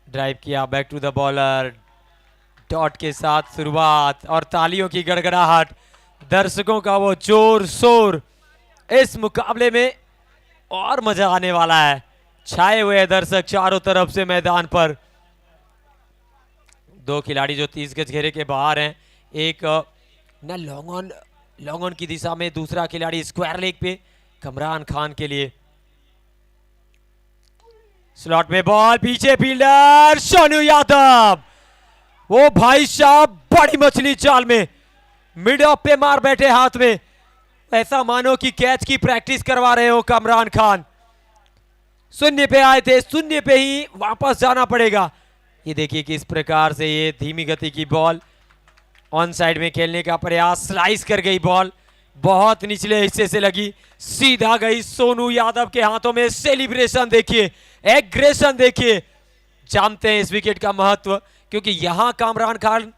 Drive किया, back to the bowler, dot के साथ शुरुआत और तालियों की गड़गड़ाहट, दर्शकों का वो जोर शोर इस मुकाबले में और मजा आने वाला है। छाए हुए दर्शक चारों तरफ से मैदान पर। दो खिलाड़ी जो 30 गज घेरे के बाहर हैं, एक ना लॉन्ग ऑन की दिशा में, दूसरा खिलाड़ी स्क्वायर लेग पे कमरान खान के लिए। स्लॉट में बॉल, पीछे फील्डर सोनू यादव, वो भाई साहब बड़ी मछली जाल में, मिड ऑफ पे मार बैठे हाथ में, ऐसा मानो कि कैच की प्रैक्टिस करवा रहे हो कमरान खान। शून्य पे आए थे, शून्य पे ही वापस जाना पड़ेगा। ये देखिए किस प्रकार से ये धीमी गति की बॉल ऑन साइड में खेलने का प्रयास, स्लाइस कर गई बॉल, बहुत निचले हिस्से से लगी, सीधा गई सोनू यादव के हाथों में। सेलिब्रेशन देखिए, एग्रेशन देखिए, जानते हैं इस विकेट का महत्व, क्योंकि यहां कामरान खान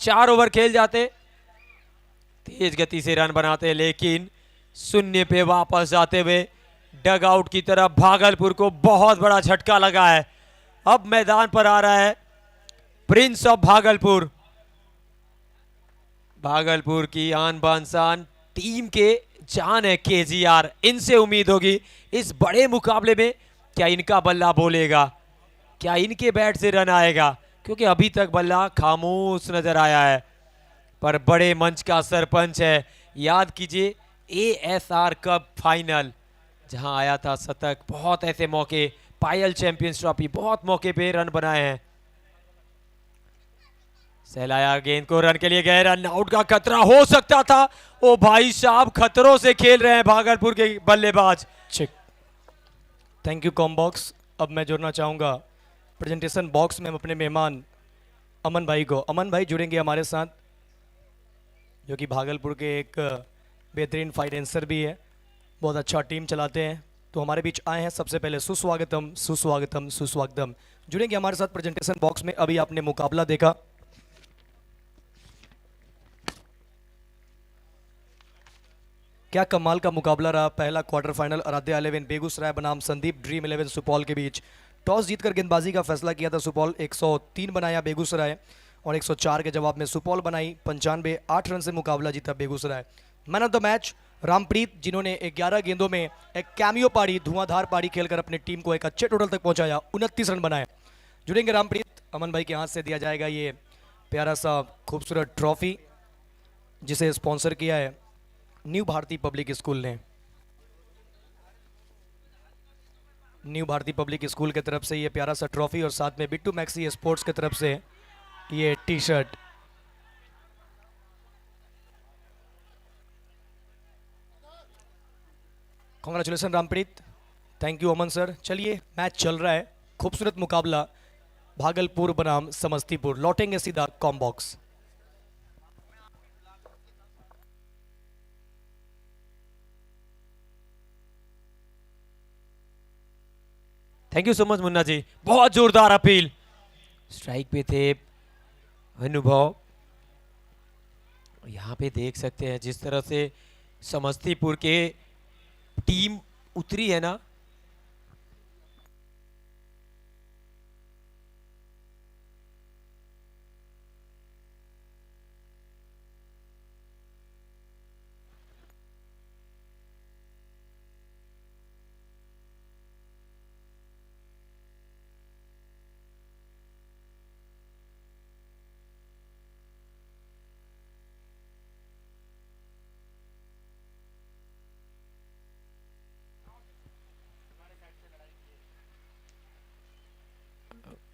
4 ओवर खेल जाते, तेज गति से रन बनाते, लेकिन शून्य पे वापस जाते हुए डग आउट की तरफ भागलपुर को बहुत बड़ा झटका लगा है। अब मैदान पर आ रहा है प्रिंस ऑफ भागलपुर, भागलपुर की आन बान शान, टीम के जान है केजीआर। इनसे उम्मीद होगी इस बड़े मुकाबले में क्या इनका बल्ला बोलेगा, क्या इनके बैट से रन आएगा, क्योंकि अभी तक बल्ला खामोश नजर आया है। पर बड़े मंच का सरपंच है, याद कीजिए एएसआर कप फाइनल जहां आया था शतक, बहुत ऐसे मौके, पायल चैंपियंस ट्रॉफी, बहुत मौके पे रन बनाए हैं। सहलाया गेंद को, रन के लिए गए, रन आउट का खतरा हो सकता था। ओ भाई साहब, खतरों से खेल रहे हैं भागलपुर के बल्लेबाज। Check, thank you comm box. अब मैं जुड़ना चाहूँगा प्रेजेंटेशन बॉक्स में अपने मेहमान अमन भाई को। अमन भाई जुड़ेंगे हमारे साथ, जो कि भागलपुर के एक बेहतरीन फाइनेंसर भी है, बहुत अच्छा टीम चलाते हैं, तो हमारे बीच आए हैं। सबसे पहले सुस्वागतम सुस्वागतम सुस्वागतम। जुड़ेंगे हमारे साथ प्रेजेंटेशन बॉक्स में। अभी आपने मुकाबला देखा, क्या कमाल का मुकाबला रहा। पहला क्वार्टर फाइनल आराध्या 11 बेगूसराय बनाम संदीप ड्रीम 11 सुपौल के बीच। टॉस जीतकर गेंदबाजी का फैसला किया था सुपौल, 103 बनाया बेगूसराय और 104 के जवाब में सुपौल बनाई 95, 8 रन से मुकाबला जीता Begusarai. Man of the match Rampreet, जिन्होंने 11 गेंदों में एक कैमियो पारी, धुआंधार पारी खेलकर अपने टीम को एक अच्छे टोटल तक पहुंचाया, 29 रन बनाए। जुड़ेंगे रामप्रीत। अमन भाई के हाथ से दिया जाएगा ये प्यारा सा खूबसूरत ट्रॉफी, जिसे स्पॉन्सर किया है न्यू भारती पब्लिक स्कूल ने। न्यू भारती पब्लिक स्कूल की तरफ से ये प्यारा सा ट्रॉफी और साथ में बिट्टू मैक्सी स्पोर्ट्स की तरफ से ये T shirt. Congratulation Rampreet, thank you Aman sir. चलिए मैच चल रहा है, खूबसूरत मुकाबला भागलपुर बनाम समस्तीपुर। लौटेंगे सीधा कॉम्बॉक्स। Thank you so much Munna ji, बहुत जोरदार अपील। स्ट्राइक पे थे अनुभव, यहाँ पे देख सकते हैं जिस तरह से समस्तीपुर के टीम उतरी है ना,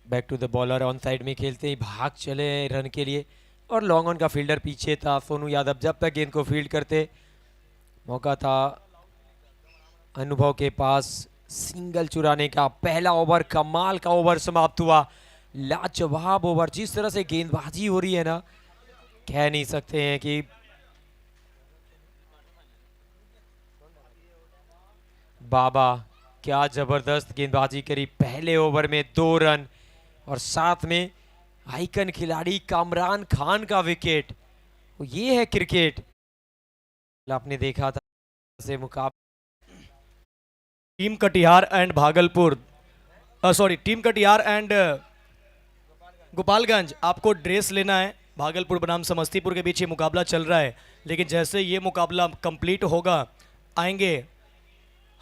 back to the bowler, on side में खेलते ही भाग चले रन के लिए, और लॉन्ग ऑन का फील्डर पीछे था सोनू यादव, जब तक गेंद को फील्ड करते मौका था अनुभव के पास सिंगल चुराने का। पहला ओवर कमाल का ओवर समाप्त हुआ, लाजवाब ओवर। जिस तरह से गेंदबाजी हो रही है ना, कह नहीं सकते हैं कि बाबा क्या जबरदस्त गेंदबाजी करी। पहले ओवर में 2 रन और साथ में आइकन खिलाड़ी कामरान खान का विकेट। ये है क्रिकेट, आपने देखा था से मुकाबला। Team Katihar and Bhagalpur, sorry team Katihar and Gopalganj आपको ड्रेस लेना है। भागलपुर बनाम समस्तीपुर के बीच ये मुकाबला चल रहा है, लेकिन जैसे ये मुकाबला कंप्लीट होगा आएंगे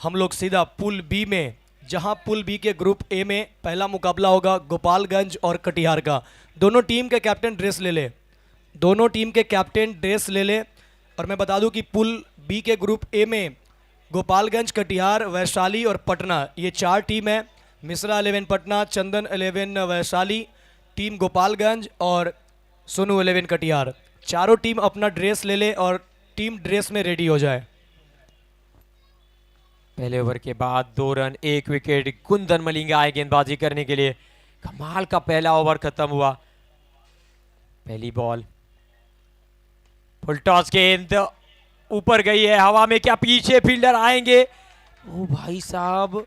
हम लोग सीधा पुल बी में, जहां पुल बी के ग्रुप ए में पहला मुकाबला होगा गोपालगंज और कटिहार का। दोनों टीम के कैप्टन ड्रेस ले ले, दोनों टीम के कैप्टन ड्रेस ले ले। और मैं बता दूं कि पुल बी के ग्रुप ए में गोपालगंज, कटिहार, वैशाली और पटना, ये 4 टीम है। मिश्रा 11 पटना, चंदन 11 वैशाली, टीम गोपालगंज और सोनू 11 कटिहार। चारों टीम अपना ड्रेस ले ले और टीम ड्रेस में रेडी हो जाए। पहले ओवर के बाद 2 रन 1 विकेट। कुंदन मलिंगा आए गेंदबाजी करने के लिए। कमाल का पहला ओवर खत्म हुआ। पहली बॉल, फुल टॉस गेंद ऊपर गई है हवा में। क्या पीछे फील्डर आएंगे? ओ भाई साहब,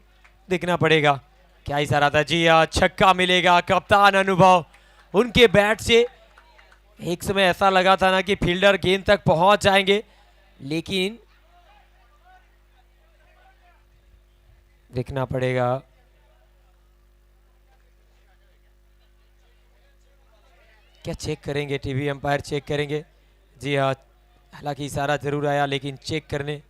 देखना पड़ेगा क्या इशारा था। जी हाँ, छक्का मिलेगा। कप्तान अनुभव, उनके बैट से एक समय ऐसा लगा था ना कि फील्डर गेंद तक पहुंच जाएंगे, लेकिन देखना पड़ेगा। क्या चेक करेंगे? टीवी अंपायर चेक करेंगे। जी हाँ, हालांकि इशारा जरूर आया, लेकिन चेक करने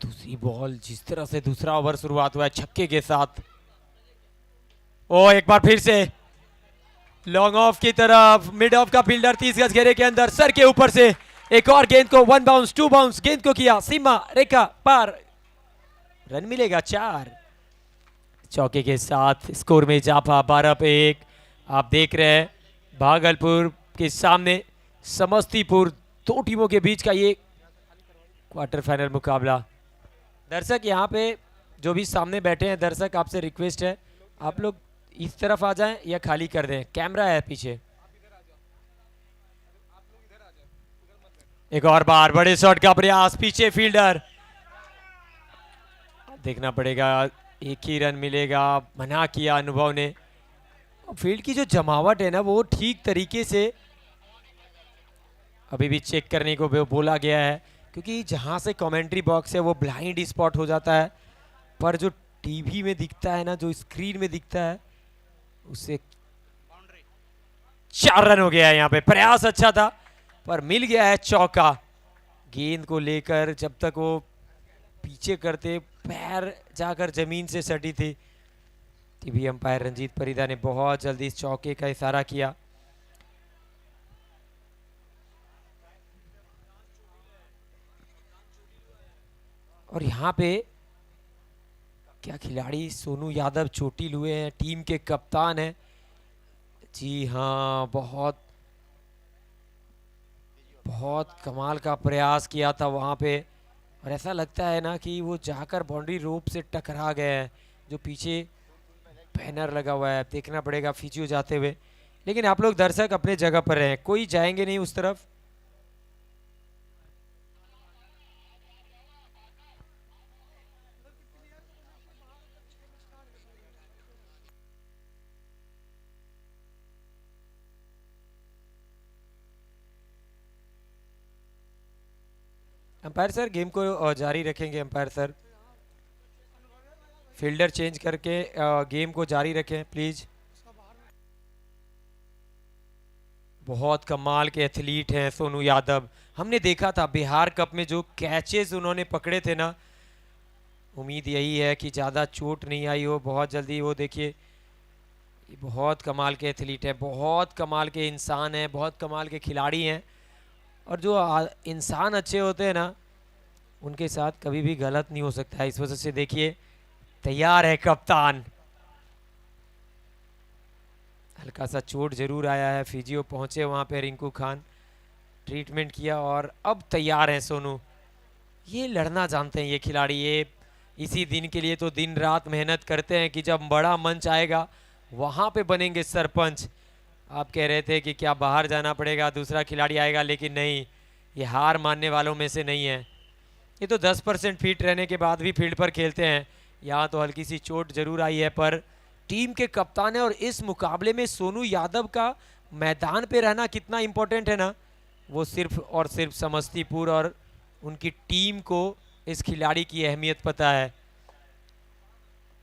दूसरी बॉल, जिस तरह से दूसरा ओवर शुरुआत हुआ है छक्के के साथ। ओ एक बार फिर से लॉन्ग ऑफ की तरफ, मिड ऑफ का फील्डर 30 गज घेरे के अंदर, सर के ऊपर से एक और गेंद को 1 बाउंस 2 बाउंस, गेंद को किया सीमा रेखा पार। रन मिलेगा 4। चौके के साथ स्कोर में इजाफा 12 पे 1। आप देख रहे हैं भागलपुर के सामने समस्तीपुर, 2 टीमों के बीच का ये क्वार्टर फाइनल मुकाबला। दर्शक यहाँ पे जो भी सामने बैठे हैं, दर्शक आपसे रिक्वेस्ट है आप लोग इस तरफ आ जाएं या खाली कर दें, कैमरा है पीछे। एक और बार बड़े शॉट का प्रयास, पीछे फील्डर, देखना पड़ेगा। एक ही रन मिलेगा, मना किया अनुभव ने। फील्ड की जो जमावट है ना, वो ठीक तरीके से अभी भी चेक करने को बोला गया है, क्योंकि जहां से कमेंट्री बॉक्स है वो ब्लाइंड स्पॉट हो जाता है, पर जो टीवी में दिखता है ना, जो स्क्रीन में दिखता है, उससे 4 रन हो गया है। यहाँ पे प्रयास अच्छा था पर मिल गया है चौका। गेंद को लेकर जब तक वो पीछे करते, पैर जाकर जमीन से सटी थी। टीवी अंपायर रंजीत परिदा ने बहुत जल्दी इस चौके का इशारा किया। और यहाँ पे क्या खिलाड़ी सोनू यादव चोटिल हुए हैं, टीम के कप्तान हैं। जी हाँ, बहुत बहुत कमाल का प्रयास किया था वहाँ पे, और ऐसा लगता है ना कि वो जाकर बाउंड्री रोप से टकरा गए हैं। जो पीछे बैनर लगा हुआ है, देखना पड़ेगा फिजियो जाते हुए, लेकिन आप लोग दर्शक अपने जगह पर रहें, कोई जाएंगे नहीं उस तरफ। अंपायर सर गेम को जारी रखेंगे। अंपायर सर फील्डर चेंज करके गेम को जारी रखें प्लीज। बहुत कमाल के एथलीट हैं सोनू यादव। हमने देखा था बिहार कप में जो कैचेस उन्होंने पकड़े थे ना, उम्मीद यही है कि ज़्यादा चोट नहीं आई हो बहुत जल्दी। वो देखिए, बहुत कमाल के एथलीट हैं, बहुत कमाल के इंसान हैं, बहुत कमाल के खिलाड़ी हैं, और जो इंसान अच्छे होते हैं ना, उनके साथ कभी भी गलत नहीं हो सकता है। इस वजह से देखिए तैयार है कप्तान। हल्का सा चोट जरूर आया है, फिजियो पहुंचे वहां पे, रिंकू खान ट्रीटमेंट किया और अब तैयार है सोनू। ये लड़ना जानते हैं ये खिलाड़ी, ये इसी दिन के लिए तो दिन रात मेहनत करते हैं कि जब बड़ा मंच आएगा वहां पे बनेंगे सरपंच। आप कह रहे थे कि क्या बाहर जाना पड़ेगा, दूसरा खिलाड़ी आएगा, लेकिन नहीं, ये हार मानने वालों में से नहीं है। ये तो 10% फिट रहने के बाद भी फील्ड पर खेलते हैं। यहाँ तो हल्की सी चोट जरूर आई है, पर टीम के कप्तान है और इस मुकाबले में सोनू यादव का मैदान पे रहना कितना इंपॉर्टेंट है ना, वो सिर्फ और सिर्फ समस्तीपुर और उनकी टीम को इस खिलाड़ी की अहमियत पता है।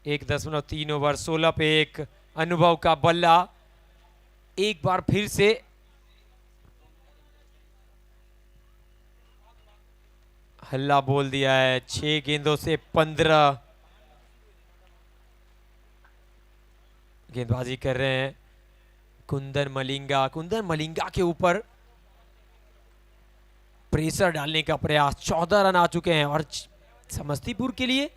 1.3 ओवर 16 पे 1 अनुभव का बल्ला एक बार फिर से हल्ला बोल दिया है। 6 गेंदों से 15 गेंदबाजी कर रहे हैं कुंदन मलिंगा। कुंदन मलिंगा के ऊपर प्रेशर डालने का प्रयास, 14 रन आ चुके हैं और समस्तीपुर के लिए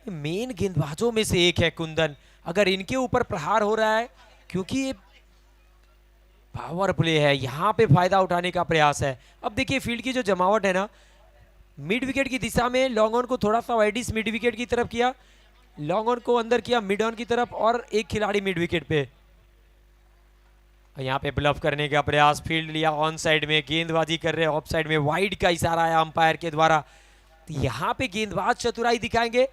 मेन गेंदबाजों में से एक है कुंदन। अगर इनके ऊपर प्रहार हो रहा है, क्योंकि ये पावर प्ले है, यहां पे फायदा उठाने का प्रयास है। अब देखिए फील्ड की जो जमावट है ना, मिड विकेट की दिशा में लॉन्ग ऑन को थोड़ा सा वाइडिस मिड विकेट की तरफ किया, लॉन्ग ऑन को अंदर किया मिड ऑन की तरफ और एक खिलाड़ी मिड विकेट पे। यहाँ पे ब्लफ करने का प्रयास, फील्ड लिया ऑन साइड में, गेंदबाजी कर रहे हैं ऑफ साइड में, वाइड का इशारा आया अंपायर के द्वारा। तो यहाँ पे गेंदबाज चतुराई दिखाएंगे,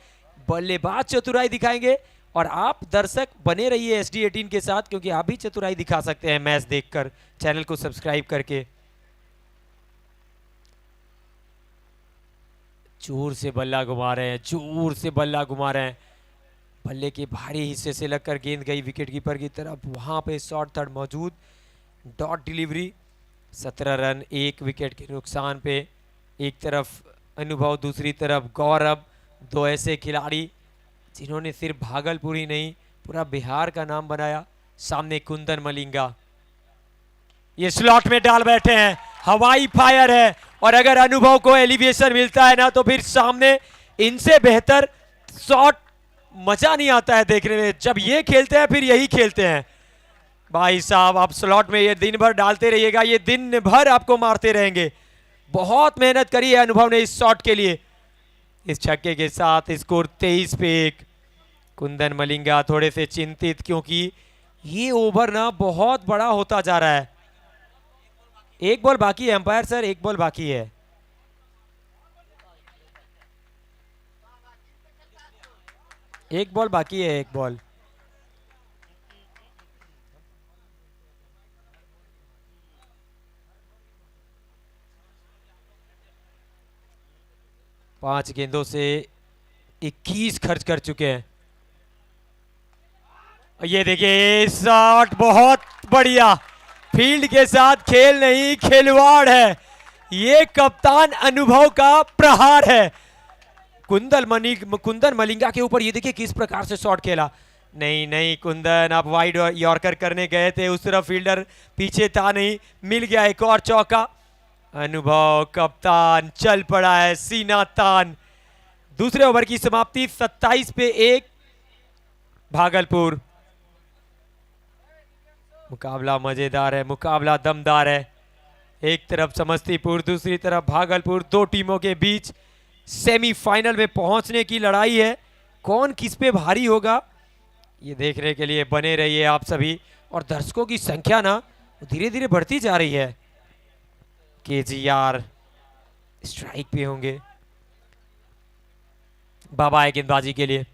बल्लेबाज चतुराई दिखाएंगे और आप दर्शक बने रहिए SD18 के साथ, क्योंकि आप भी चतुराई दिखा सकते हैं मैच देखकर, चैनल को सब्सक्राइब करके। जोर से बल्ला घुमा रहे हैं, जोर से बल्ला घुमा रहे हैं, बल्ले के भारी हिस्से से लगकर गेंद गई विकेट कीपर की तरफ, वहां पे शॉर्ट थर्ड मौजूद, डॉट डिलीवरी। 17 रन 1 विकेट के नुकसान पे। एक तरफ अनुभव, दूसरी तरफ गौरव, दो ऐसे खिलाड़ी जिन्होंने सिर्फ भागलपुर ही नहीं पूरा बिहार का नाम बनाया। सामने कुंदन मलिंगा, ये स्लॉट में डाल बैठे हैं, हवाई फायर है और अगर अनुभव को एलिवेशन मिलता है ना तो फिर सामने इनसे बेहतर शॉट मजा नहीं आता है देखने में। जब ये खेलते हैं फिर यही खेलते हैं भाई साहब। आप स्लॉट में ये दिन भर डालते रहिएगा, ये दिन भर आपको मारते रहेंगे। बहुत मेहनत करी है अनुभव ने इस शॉट के लिए। इस छक्के के साथ स्कोर 23 पे 1। कुंदन मलिंगा थोड़े से चिंतित, क्योंकि ये ओवर ना बहुत बड़ा होता जा रहा है। एक बॉल बाकी है अंपायर सर, एक बॉल बाकी है। एक बॉल बाकी है, एक बॉल। पांच गेंदों से 21 खर्च कर चुके हैं। ये देखिए शॉट बहुत बढ़िया, फील्ड के साथ खेल नहीं खिलवाड़ है, ये कप्तान अनुभव का प्रहार है। कुंदन मलिंगा के ऊपर ये देखिए किस प्रकार से शॉट खेला। नहीं नहीं कुंदन, आप वाइड यॉर्कर करने गए थे, उस तरफ फील्डर पीछे था नहीं, मिल गया एक और चौका। अनुभव कप्तान चल पड़ा है सीना तान। दूसरे ओवर की समाप्ति 27 पे 1 भागलपुर। मुकाबला मजेदार है, मुकाबला दमदार है। एक तरफ समस्तीपुर, दूसरी तरफ भागलपुर, दो टीमों के बीच सेमीफाइनल में पहुंचने की लड़ाई है। कौन किस पे भारी होगा ये देखने के लिए बने रहिए आप सभी। और दर्शकों की संख्या ना धीरे धीरे बढ़ती जा रही है। KGR स्ट्राइक पे होंगे, बाबा है गेंदबाजी के लिए।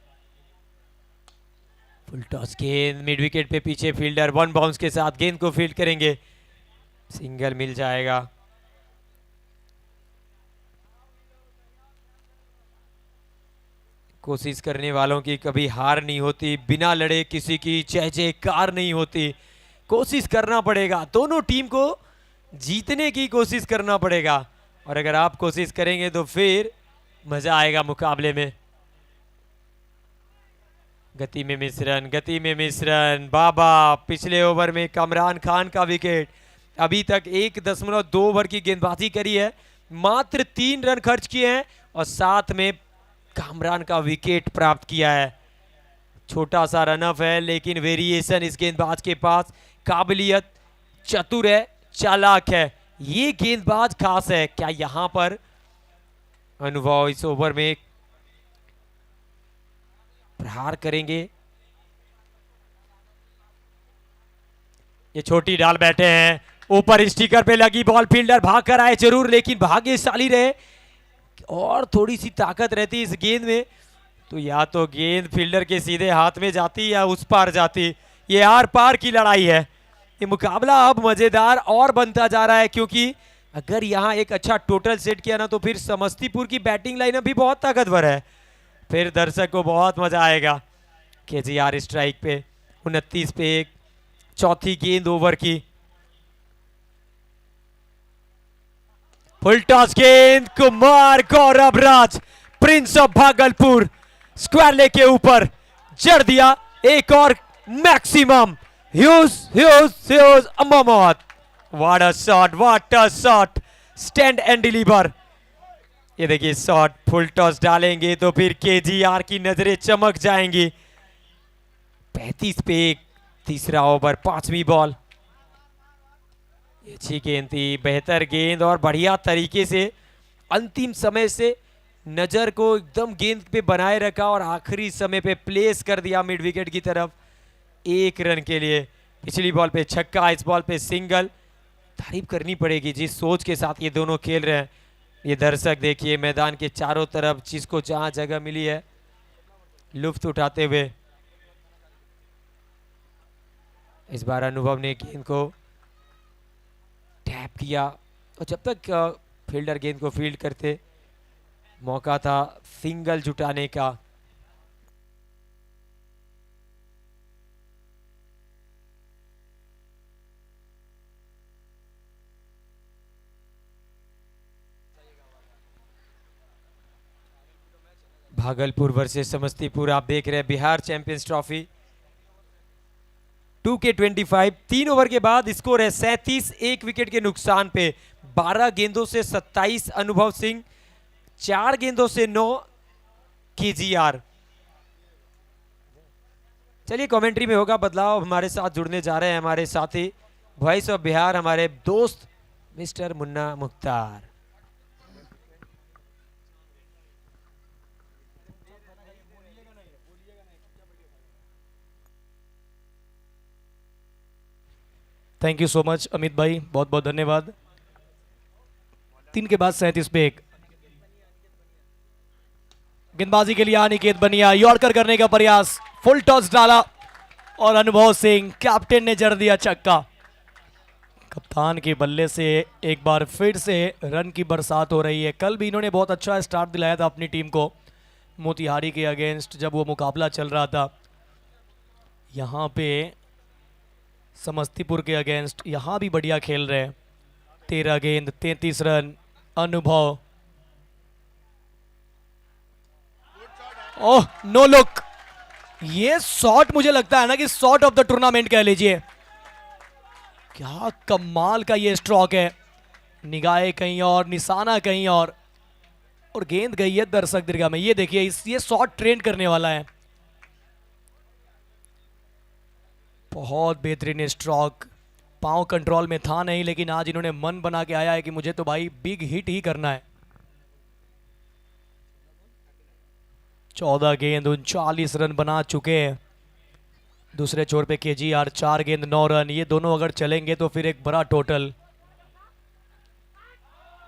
फुल टॉस गेंद मिड विकेट पे, पीछे फील्डर 1 बाउंस के साथ गेंद को फील्ड करेंगे, सिंगल मिल जाएगा। कोशिश करने वालों की कभी हार नहीं होती, बिना लड़े किसी की जय जयकार नहीं होती। कोशिश करना पड़ेगा, दोनों टीम को जीतने की कोशिश करना पड़ेगा, और अगर आप कोशिश करेंगे तो फिर मजा आएगा मुकाबले में। गति में मिश्रण, गति में मिश्रण, बाबा। पिछले ओवर में कमरान खान का विकेट। अभी तक 1.2 ओवर की गेंदबाजी करी है, मात्र 3 रन खर्च किए हैं और साथ में कामरान का विकेट प्राप्त किया है। छोटा सा रनअप है, लेकिन वेरिएशन इस गेंदबाज के पास, काबिलियत, चतुर है, चालाक है, ये गेंदबाज खास है। क्या यहां पर अनुभव इस ओवर में प्रहार करेंगे? ये छोटी डाल बैठे हैं, ऊपर स्टिकर पे लगी बॉल, फील्डर भाग कर आए जरूर, लेकिन भाग्यशाली रहे और थोड़ी सी ताकत रहती इस गेंद में तो या तो गेंद फील्डर के सीधे हाथ में जाती या उस पार जाती। ये आर पार की लड़ाई है। ये मुकाबला अब मजेदार और बनता जा रहा है, क्योंकि अगर यहाँ एक अच्छा टोटल सेट किया ना तो फिर समस्तीपुर की बैटिंग लाइनअप भी बहुत ताकतवर है। फिर दर्शक को बहुत मजा आएगा। केजीआर स्ट्राइक पे 29 पे 1, चौथी गेंद ओवर की। फुल टॉस गेंद, Kumar Gaurav Raj prince of Bhagalpur square leg के ऊपर जड़ दिया। एक और maximum huge huge huge Mohammad. What a shot, what a shot, stand and deliver. ये देखिए शॉट, फुल टॉस डालेंगे तो फिर केजीआर की नजरें चमक जाएंगी। 35 पे 1, तीसरा ओवर, पांचवी बॉल। अच्छी गेंद थी, बेहतर गेंद और बढ़िया तरीके से अंतिम समय से नजर को एकदम गेंद पे बनाए रखा और आखिरी समय पे प्लेस कर दिया मिड विकेट की तरफ 1 रन के लिए। पिछली बॉल पे छक्का, इस बॉल पे सिंगल। तारीफ करनी पड़ेगी जिस सोच के साथ ये दोनों खेल रहे हैं। ये दर्शक देखिए मैदान के चारों तरफ, जिसको जहां जगह मिली है लुफ्त उठाते हुए। इस बार अनुभव ने गेंद को टैप किया और जब तक फील्डर गेंद को फील्ड करते, मौका था सिंगल जुटाने का। भागलपुर वर्सेस समस्तीपुर, आप देख रहे हैं Bihar champions trophy 2K25। 3 over के बाद स्कोर है 37, 1 विकेट के नुकसान पे। 12 गेंदों से 27 अनुभव सिंह, 4 गेंदों से 9 केजीआर। चलिए कमेंट्री में होगा बदलाव। हमारे साथ जुड़ने जा रहे हैं हमारे साथी वॉइस ऑफ बिहार, हमारे दोस्त mister Munna Mukhtar. Thank you so much Amit भाई, बहुत बहुत धन्यवाद। 3 के बाद 37 पे 1। गेंदबाजी के लिए अनिकेत बनिया, यॉर्कर करने का प्रयास, फुल टॉस डाला और अनुभव सिंह कैप्टन ने जड़ दिया छक्का। कप्तान के बल्ले से एक बार फिर से रन की बरसात हो रही है। कल भी इन्होंने बहुत अच्छा स्टार्ट दिलाया था अपनी टीम को मोतिहारी के अगेंस्ट, जब वो मुकाबला चल रहा था। यहाँ पे समस्तीपुर के अगेंस्ट यहाँ भी बढ़िया खेल रहे हैं। 13 गेंद 33 रन। अनुभव, ओह नो लुक। ये शॉट मुझे लगता है ना कि शॉट ऑफ द टूर्नामेंट कह लीजिए। क्या कमाल का ये स्ट्रोक है। निगाहें कहीं और, निशाना कहीं और गेंद गई है दर्शक दीर्घा में। ये देखिए ये शॉट ट्रेंड करने वाला है। बहुत बेहतरीन स्ट्रोक। पांव कंट्रोल में था नहीं, लेकिन आज इन्होंने मन बना के आया है कि मुझे तो भाई बिग हिट ही करना है। 14 गेंद 39 रन बना चुके हैं। दूसरे छोर पे केजीआर 4 गेंद 9 रन। ये दोनों अगर चलेंगे तो फिर एक बड़ा टोटल।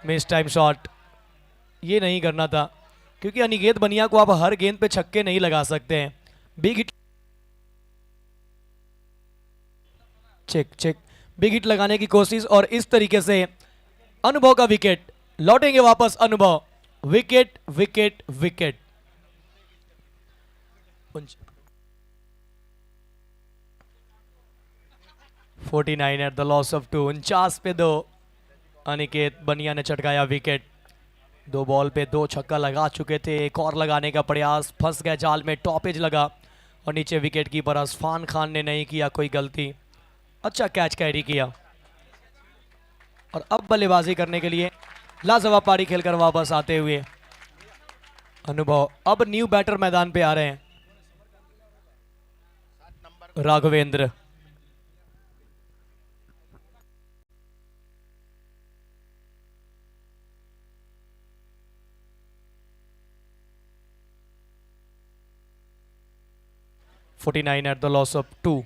मिस टाइम शॉट, ये नहीं करना था, क्योंकि अनिकेत बनिया को आप हर गेंद पे छक्के नहीं लगा सकते हैं। Big hit, check check, big hit लगाने की कोशिश और इस तरीके से अनुभव का विकेट। लौटेंगे वापस अनुभव, wicket wicket wicket. 49 at the loss of 2। 49 पे 2। अनिकेत बनिया ने चटकाया विकेट। 2 बॉल पे 2 छक्का लगा चुके थे। एक और लगाने का प्रयास, फंस गए जाल में, टॉपेज लगा और नीचे विकेट कीपर असफान खान ने नहीं किया कोई गलती। अच्छा कैच कैरी किया और अब बल्लेबाजी करने के लिए लाजवाब पारी खेलकर वापस आते हुए अनुभव। अब न्यू बैटर मैदान पे आ रहे हैं, Raghavendra. (49 at the loss of 2).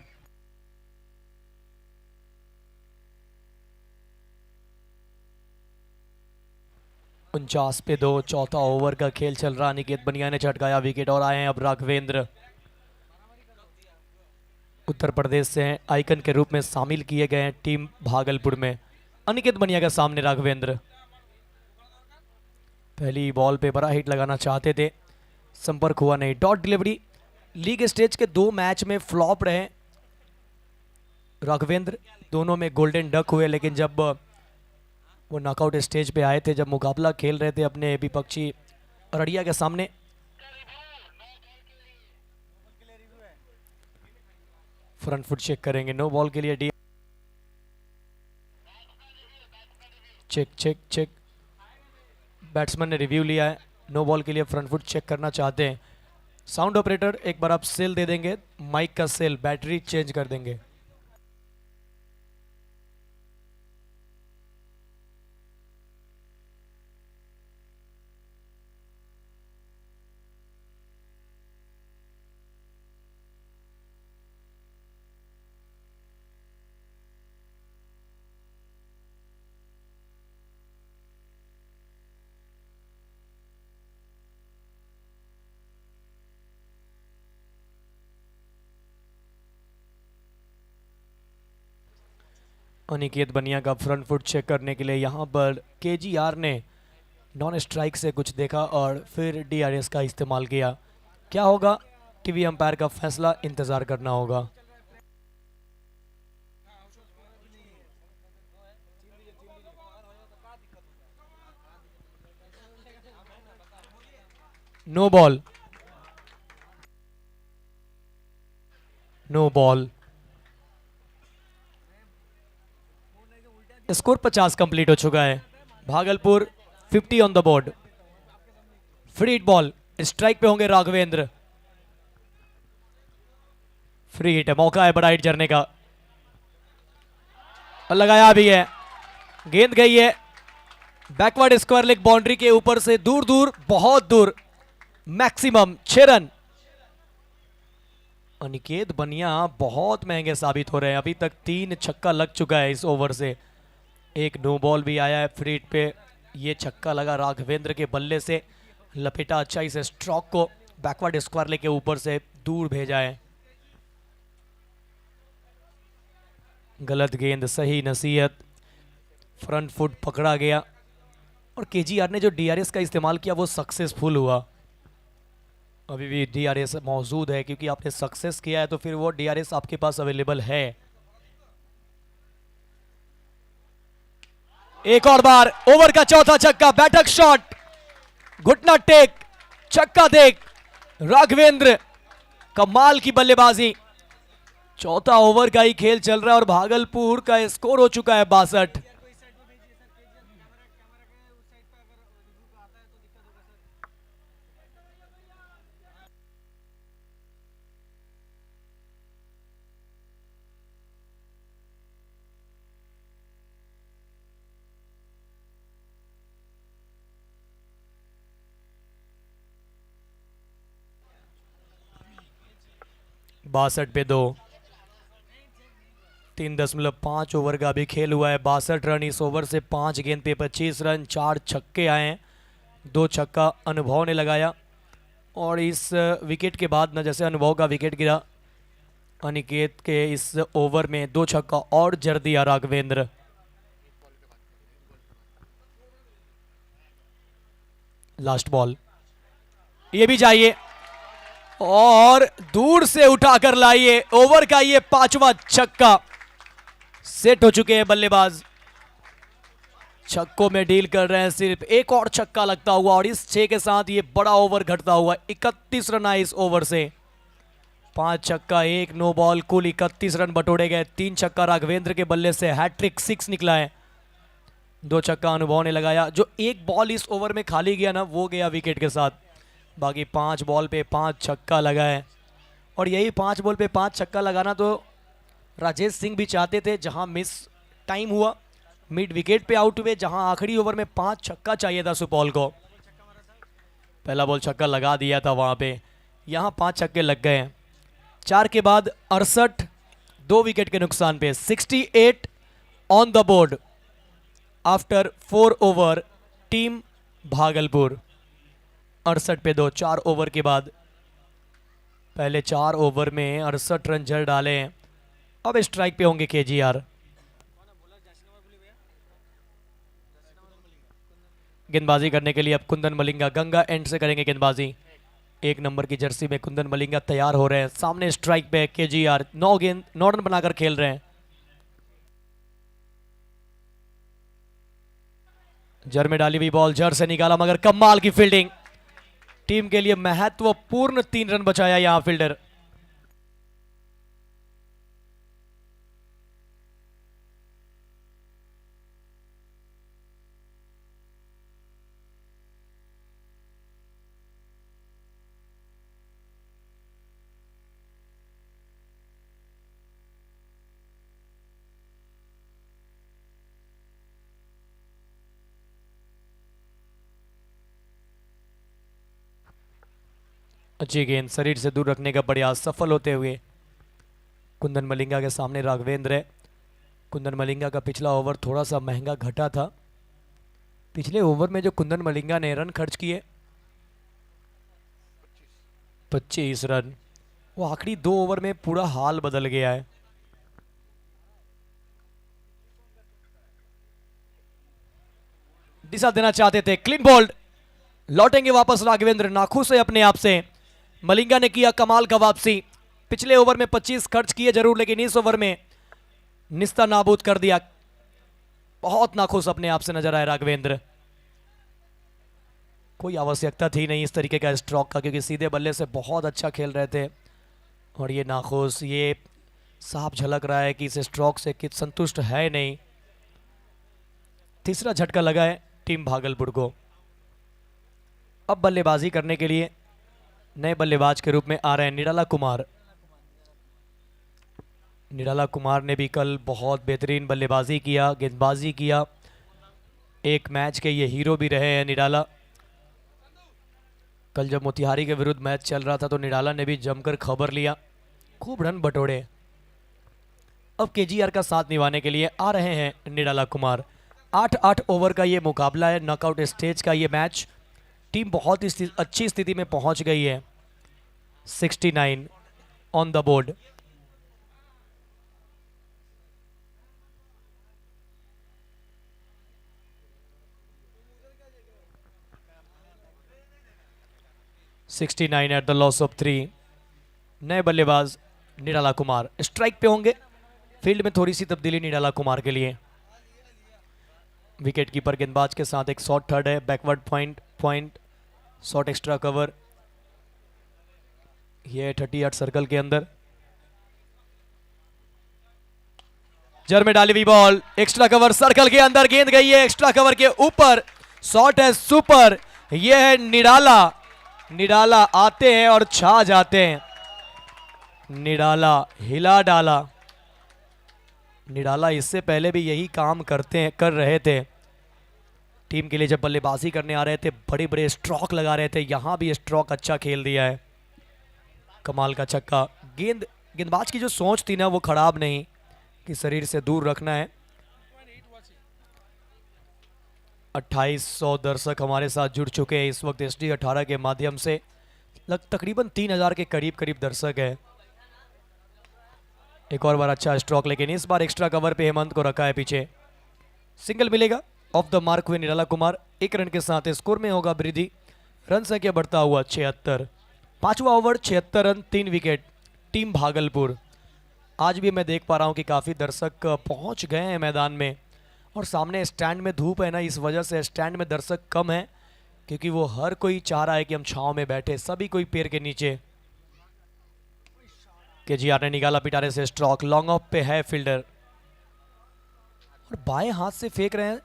49 पे 2, चौथा ओवर का खेल चल रहा। अनिकेत बनिया ने झटकाया विकेट और आए हैं अब राघवेंद्र। उत्तर प्रदेश से हैं, आइकन के रूप में शामिल किए गए हैं टीम भागलपुर में। अनिकेत बनिया के सामने राघवेंद्र। पहली बॉल पे बड़ा हिट लगाना चाहते थे, संपर्क हुआ नहीं। Dot delivery. लीग स्टेज के 2 मैच में फ्लॉप रहे राघवेंद्र, दोनों में गोल्डन डक हुए, लेकिन जब वो नॉकआउट स्टेज पे आए थे, जब मुकाबला खेल रहे थे अपने विपक्षी अररिया के सामने, फ्रंट फुट चेक करेंगे। नो बॉल के लिए डी। Check check check. बैट्समैन ने रिव्यू लिया है, नो बॉल के लिए फ्रंट फुट चेक करना चाहते हैं। साउंड ऑपरेटर एक बार आप सेल दे देंगे, माइक का सेल, बैटरी चेंज कर देंगे। अनिकेत बनिया का फ्रंट फुट चेक करने के लिए यहाँ पर केजीआर ने नॉन स्ट्राइक से कुछ देखा और फिर डीआरएस का इस्तेमाल किया। क्या होगा, टीवी अंपायर का फैसला इंतजार करना होगा। No ball, no ball. Score 50 complete हो चुका है। Bhagalpur 50 on the board. Free hit ball, strike पे होंगे राघवेंद्र। फ्री हिट है, मौका है बड़ा हिट जरने का, और लगाया भी है। गेंद गई है बैकवर्ड स्क्वायर लेग बाउंड्री के ऊपर से दूर दूर, बहुत दूर, मैक्सिमम 6 रन। अनिकेत बनिया बहुत महंगे साबित हो रहे हैं। अभी तक 3 छक्का लग चुका है इस ओवर से। एक नो बॉल भी आया है फ्री हिट पे, ये छक्का लगा राघवेंद्र के बल्ले से, लपेटा अच्छा इस स्ट्रोक को, बैकवर्ड स्क्वायर लेग के ऊपर से दूर भेजा है। गलत गेंद, सही नसीहत, फ्रंट फुट पकड़ा गया, और केजीआर ने जो डीआरएस का इस्तेमाल किया वो सक्सेसफुल हुआ। अभी भी डीआरएस मौजूद है, क्योंकि आपने सक्सेस किया है तो फिर वो डीआरएस आपके पास अवेलेबल है। एक और बार ओवर का चौथा छक्का, बैठक शॉट, घुटना टेक, छक्का देख राघवेंद्र, कमाल की बल्लेबाजी। चौथा ओवर का ही खेल चल रहा है और भागलपुर का स्कोर हो चुका है 62। बासठ पे 2, 3.5 ओवर का भी खेल हुआ है। 62 रन इस ओवर से, 5 गेंद पे 25 रन, 4 छक्के आए हैं, 2 छक्का अनुभव ने लगाया। और इस विकेट के बाद न जैसे अनुभव का विकेट गिरा, अनिकेत के इस ओवर में 2 छक्का और जड़ दिया राघवेंद्र। लास्ट बॉल, ये भी चाहिए, और दूर से उठाकर लाइए। ओवर का ये 5वां छक्का। सेट हो चुके हैं बल्लेबाज, छक्कों में डील कर रहे हैं। सिर्फ एक और छक्का लगता हुआ और इस 6 के साथ ये बड़ा ओवर घटता हुआ। 31 रन आए इस ओवर से, 5 छक्का, 1 नो बॉल, कुल 31 रन बटोरे गए। 3 छक्का राघवेंद्र के बल्ले से, हैट्रिक 6 निकला है। 2 छक्का अनुभव ने लगाया। जो एक बॉल इस ओवर में खाली गया ना, वो गया विकेट के साथ। बाकी 5 बॉल पे 5 छक्का लगा है, और यही 5 बॉल पे 5 छक्का लगाना तो राजेश सिंह भी चाहते थे। जहां मिस टाइम हुआ, मिड विकेट पे आउट हुए, जहां आखिरी ओवर में 5 छक्का चाहिए था सुपौल को। पहला बॉल छक्का लगा दिया था वहां पे, यहां 5 छक्के लग गए हैं। 4 के बाद 68, 2 विकेट के नुकसान पे। 68 on the board after 4 over. Team Bhagalpur 68 पे 2, 4 ओवर के बाद। पहले 4 ओवर में 68 रन जड़ डाले हैं। अब स्ट्राइक पे होंगे केजीआर। गेंदबाजी करने के लिए अब कुंदन मलिंगा गंगा एंड से करेंगे गेंदबाजी। 1 नंबर की जर्सी में कुंदन मलिंगा तैयार हो रहे हैं। सामने स्ट्राइक पे केजीआर 9 रन बनाकर खेल रहे हैं। जर में डाली हुई बॉल जर से निकाला, मगर कमाल की फील्डिंग। टीम के लिए महत्वपूर्ण 3 रन बचाया यहां फील्डर। अच्छी गेंद शरीर से दूर रखने का प्रयास सफल होते हुए। कुंदन मलिंगा के सामने राघवेंद्र है। कुंदन मलिंगा का पिछला ओवर थोड़ा सा महंगा घटा था। पिछले ओवर में जो कुंदन मलिंगा ने रन खर्च किए 25 रन, वो आखिरी 2 ओवर में पूरा हाल बदल गया है। दिशा देना चाहते थे, क्लीन बोल्ड। लौटेंगे वापस राघवेंद्र नाखुश है अपने आप से। मलिंगा ने किया कमाल का वापसी। पिछले ओवर में 25 खर्च किए जरूर, लेकिन इस ओवर में निस्ता नाबूद कर दिया। बहुत नाखुश अपने आप से नजर आए राघवेंद्र। कोई आवश्यकता थी नहीं इस तरीके का स्ट्रोक का, क्योंकि सीधे बल्ले से बहुत अच्छा खेल रहे थे। और ये नाखुश, ये साफ झलक रहा है कि इस स्ट्रोक से कि संतुष्ट है नहीं। तीसरा झटका लगा है टीम भागलपुर को। अब बल्लेबाजी करने के लिए नए बल्लेबाज के रूप में आ रहे हैं निराला कुमार। निराला कुमार ने भी कल बहुत बेहतरीन बल्लेबाजी किया, गेंदबाजी किया। एक मैच के ये हीरो भी रहे हैं निराला। कल जब मोतिहारी के विरुद्ध मैच चल रहा था तो निराला ने भी जमकर खबर लिया, खूब रन बटोरे। अब केजीआर का साथ निभाने के लिए आ रहे हैं निराला कुमार। 8-8 ओवर का ये मुकाबला है, नॉकआउट स्टेज का ये मैच। टीम बहुत ही अच्छी स्थिति में पहुंच गई है। 69 on the board. At the loss of 3। नए बल्लेबाज निराला कुमार स्ट्राइक पे होंगे। फील्ड में थोड़ी सी तब्दीली निराला कुमार के लिए। विकेट कीपर गेंदबाज के साथ एक शॉट थर्ड है, backward point shot extra cover. ये 38 सर्कल के अंदर। जर में डाली हुई बॉल, एक्स्ट्रा कवर सर्कल के अंदर, गेंद गई है एक्स्ट्रा कवर के ऊपर। शॉट है सुपर। यह है निराला। निराला आते हैं और छा जाते हैं। निराला हिला डाला। निराला इससे पहले भी यही काम कर रहे थे। टीम के लिए जब बल्लेबाजी करने आ रहे थे बड़े बड़े स्ट्रोक लगा रहे थे। यहां भी स्ट्रोक अच्छा खेल दिया है। कमाल का छक्का। गेंदबाज की जो सोच थी ना वो खराब नहीं, कि शरीर से दूर रखना है। 2800 दर्शक हमारे साथ जुड़ चुके हैं इस वक्त SD 18 के माध्यम से। तकरीबन 3000 के करीब दर्शक है। एक और बार अच्छा स्ट्रोक, लेकिन इस बार एक्स्ट्रा कवर पे हेमंत को रखा है पीछे। सिंगल मिलेगा। ऑफ द मार्क हुए निराला कुमार। 1 रन के साथ स्कोर में होगा वृद्धि। रन संख्या बढ़ता हुआ 76। 5वां over 76 run 3 wicket. Team Bhagalpur. आज भी मैं देख पा रहा हूं कि काफ़ी दर्शक पहुंच गए हैं मैदान में। और सामने स्टैंड में धूप है ना, इस वजह से स्टैंड में दर्शक कम है, क्योंकि वो हर कोई चाह रहा है कि हम छांव में बैठे, सभी कोई पेड़ के नीचे। केजीआर ने निकाला पिटारे से स्ट्रोक। लॉन्ग ऑफ पे है फील्डर और बाएं हाथ से फेंक रहे हैं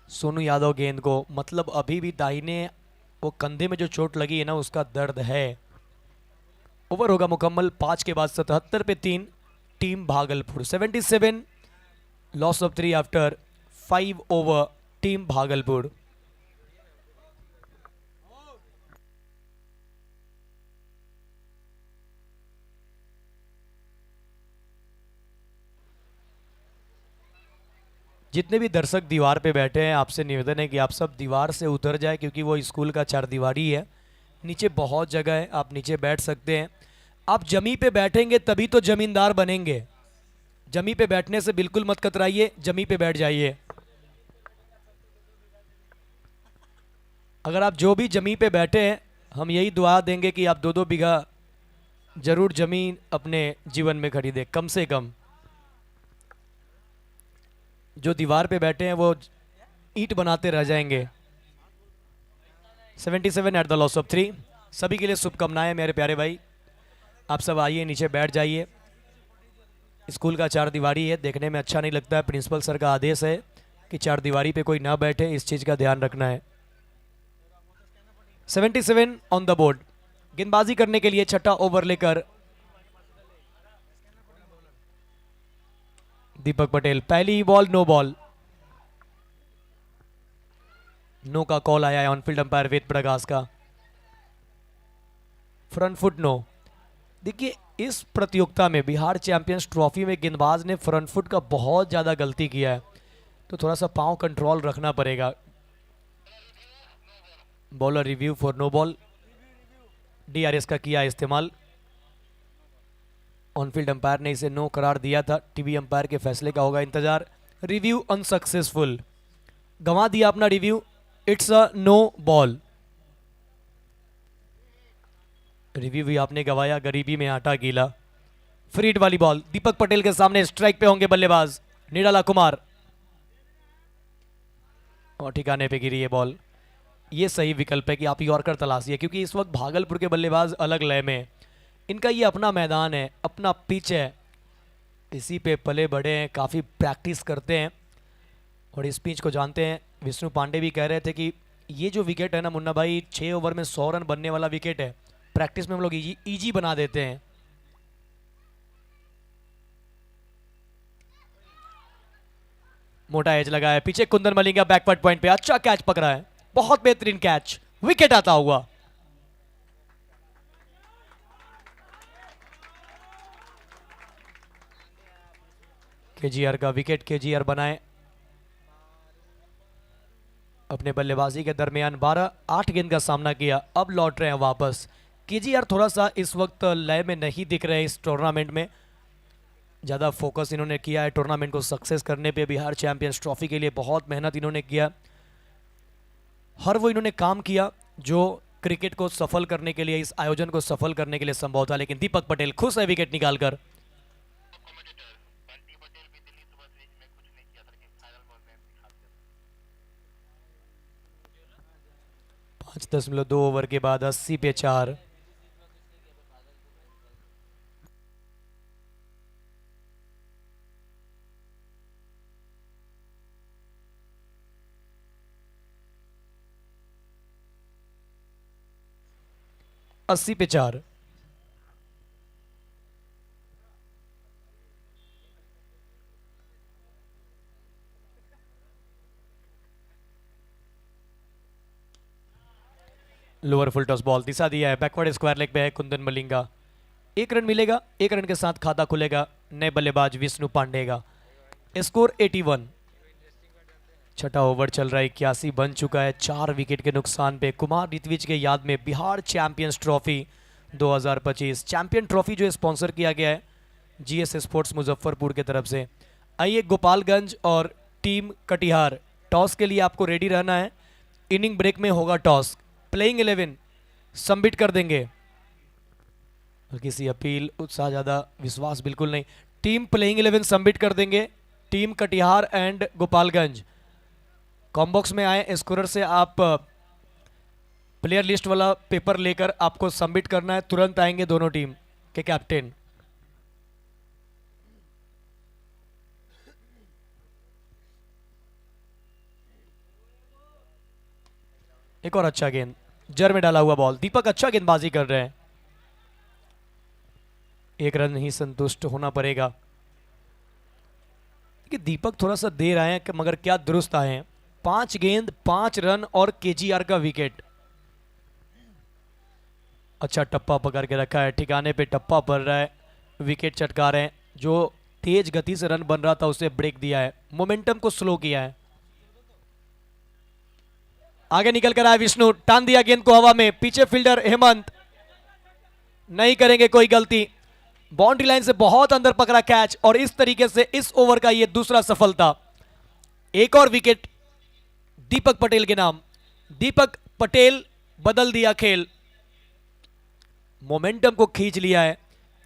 सोनू यादव गेंद को। मतलब अभी भी दाहिने वो कंधे में जो चोट लगी है ना उसका दर्द है। ओवर होगा मुकम्मल 5 के बाद 77 पे 3। Team Bhagalpur 77 loss of 3 after 5 over. Team Bhagalpur. जितने भी दर्शक दीवार पे बैठे हैं, आपसे निवेदन है कि आप सब दीवार से उतर जाए, क्योंकि वो स्कूल का चारदीवारी है। नीचे बहुत जगह है, आप नीचे बैठ सकते हैं। आप जमी पे बैठेंगे तभी तो जमींदार बनेंगे। जमी पे बैठने से बिल्कुल मत कतराइए, जमी पे बैठ जाइए। अगर आप जो भी जमी पे बैठे हैं, हम यही दुआ देंगे कि आप 2-2 बीघा जरूर जमीन अपने जीवन में खरीदें, कम से कम। जो दीवार पे बैठे हैं वो ईंट बनाते रह जाएंगे। 77 एट द लॉस ऑफ 3। सभी के लिए शुभकामनाएं मेरे प्यारे भाई। आप सब आइए, नीचे बैठ जाइए। स्कूल का चारदीवारी है, देखने में अच्छा नहीं लगता है। प्रिंसिपल सर का आदेश है कि चारदीवारी पे कोई ना बैठे, इस चीज़ का ध्यान रखना है। 77 ऑन द बोर्ड। गेंदबाजी करने के लिए छठा ओवर लेकर दीपक पटेल। पहली ही बॉल, नो बॉल। नो का कॉल आया है ऑनफील्ड अंपायर वेद प्रकाश का। Front foot no. देखिए, इस प्रतियोगिता में बिहार चैंपियंस ट्रॉफी में गेंदबाज ने फ्रंट फुट का बहुत ज्यादा गलती किया है, तो थोड़ा सा पांव कंट्रोल रखना पड़ेगा। Bowler review for no ball. DRS का किया इस्तेमाल। ऑनफील्ड अंपायर ने इसे नो करार दिया था। टीवी अंपायर के फैसले का होगा इंतजार। रिव्यू अनसक्सेसफुल, गंवा दिया अपना review. It's a no ball. Review भी आपने गवाया, गरीबी में आटा गीला। फ्रीड वाली बॉल दीपक पटेल के सामने। स्ट्राइक पे होंगे बल्लेबाज निराला कुमार, और ठिकाने पे गिरी ये बॉल। ये सही विकल्प है कि आप यॉर्कर तलाशिए, क्योंकि इस वक्त भागलपुर के बल्लेबाज अलग लय में। इनका ये अपना मैदान है, अपना पिच है, इसी पे पले बड़े हैं, काफ़ी प्रैक्टिस करते हैं और इस पिच को जानते हैं। विष्णु पांडे भी कह रहे थे कि ये जो विकेट है ना मुन्ना भाई, 6 ओवर में 100 रन बनने वाला विकेट है। प्रैक्टिस में हम लोग इजी बना देते हैं। मोटा एज लगा है पीछे। कुंदन मलिंगा बैकवर्ड पॉइंट पे अच्छा कैच पकड़ा है, बहुत बेहतरीन कैच। विकेट आता हुआ। केजीआर का विकेट। केजीआर बनाए अपने बल्लेबाजी के दरमियान 12-8 गेंद का सामना किया, अब लौट रहे हैं वापस। केजीआर थोड़ा सा इस वक्त लय में नहीं दिख रहे इस टूर्नामेंट में। ज़्यादा फोकस इन्होंने किया है टूर्नामेंट को सक्सेस करने पे। बिहार चैंपियंस ट्रॉफी के लिए बहुत मेहनत इन्होंने किया। हर वो इन्होंने काम किया जो क्रिकेट को सफल करने के लिए, इस आयोजन को सफल करने के लिए संभव था। लेकिन दीपक पटेल खुश है विकेट निकालकर। 5.2 ओवर के बाद 80 पे 4। अस्सी पे 4। लोअर फुल टॉस बॉल दिशा दिया है, बैकवर्ड स्क्वायर लेग पे है कुंदन मलिंगा। 1 रन मिलेगा, 1 रन के साथ खाता खुलेगा नए बल्लेबाज विष्णु पांडे का। स्कोर 81। छठा ओवर चल रहा है, 81 बन चुका है। 4 विकेट के नुकसान पे कुमार रितविज के याद में Bihar champions trophy 2025 champion trophy जो स्पॉन्सर किया गया है जीएस स्पोर्ट्स मुजफ्फरपुर की तरफ से। आइए गोपालगंज और टीम कटिहार, टॉस के लिए आपको रेडी रहना है। इनिंग ब्रेक में होगा टॉस। प्लेइंग 11 सबमिट कर देंगे। किसी अपील, उत्साह, ज़्यादा विश्वास बिल्कुल नहीं। टीम प्लेइंग 11 सबमिट कर देंगे। Team Katihar and Gopalganj combox में आए। स्कोरर से आप प्लेयर लिस्ट वाला पेपर लेकर आपको सबमिट करना है। तुरंत आएंगे दोनों टीम के कैप्टन। एक और अच्छा गेंद, जर में डाला हुआ बॉल। दीपक अच्छा गेंदबाजी कर रहे हैं। 1 रन ही संतुष्ट होना पड़ेगा। देखिए दीपक थोड़ा सा देर आए हैं मगर क्या दुरुस्त आए हैं। 5 गेंद 5 रन और केजीआर का विकेट। अच्छा टप्पा पकड़ के रखा है, ठिकाने पे टप्पा पड़ रहा है। विकेट चटका रहे हैं। जो तेज गति से रन बन रहा था उसे ब्रेक दिया है, मोमेंटम को स्लो किया है। आगे निकल कर आया विष्णु, टान दिया गेंद को हवा में, पीछे फील्डर हेमंत नहीं करेंगे कोई गलती, बाउंड्री लाइन से बहुत अंदर पकड़ा कैच और इस तरीके से इस ओवर का यह दूसरा सफलता। एक और विकेट दीपक पटेल के नाम। दीपक पटेल बदल दिया खेल, मोमेंटम को खींच लिया है।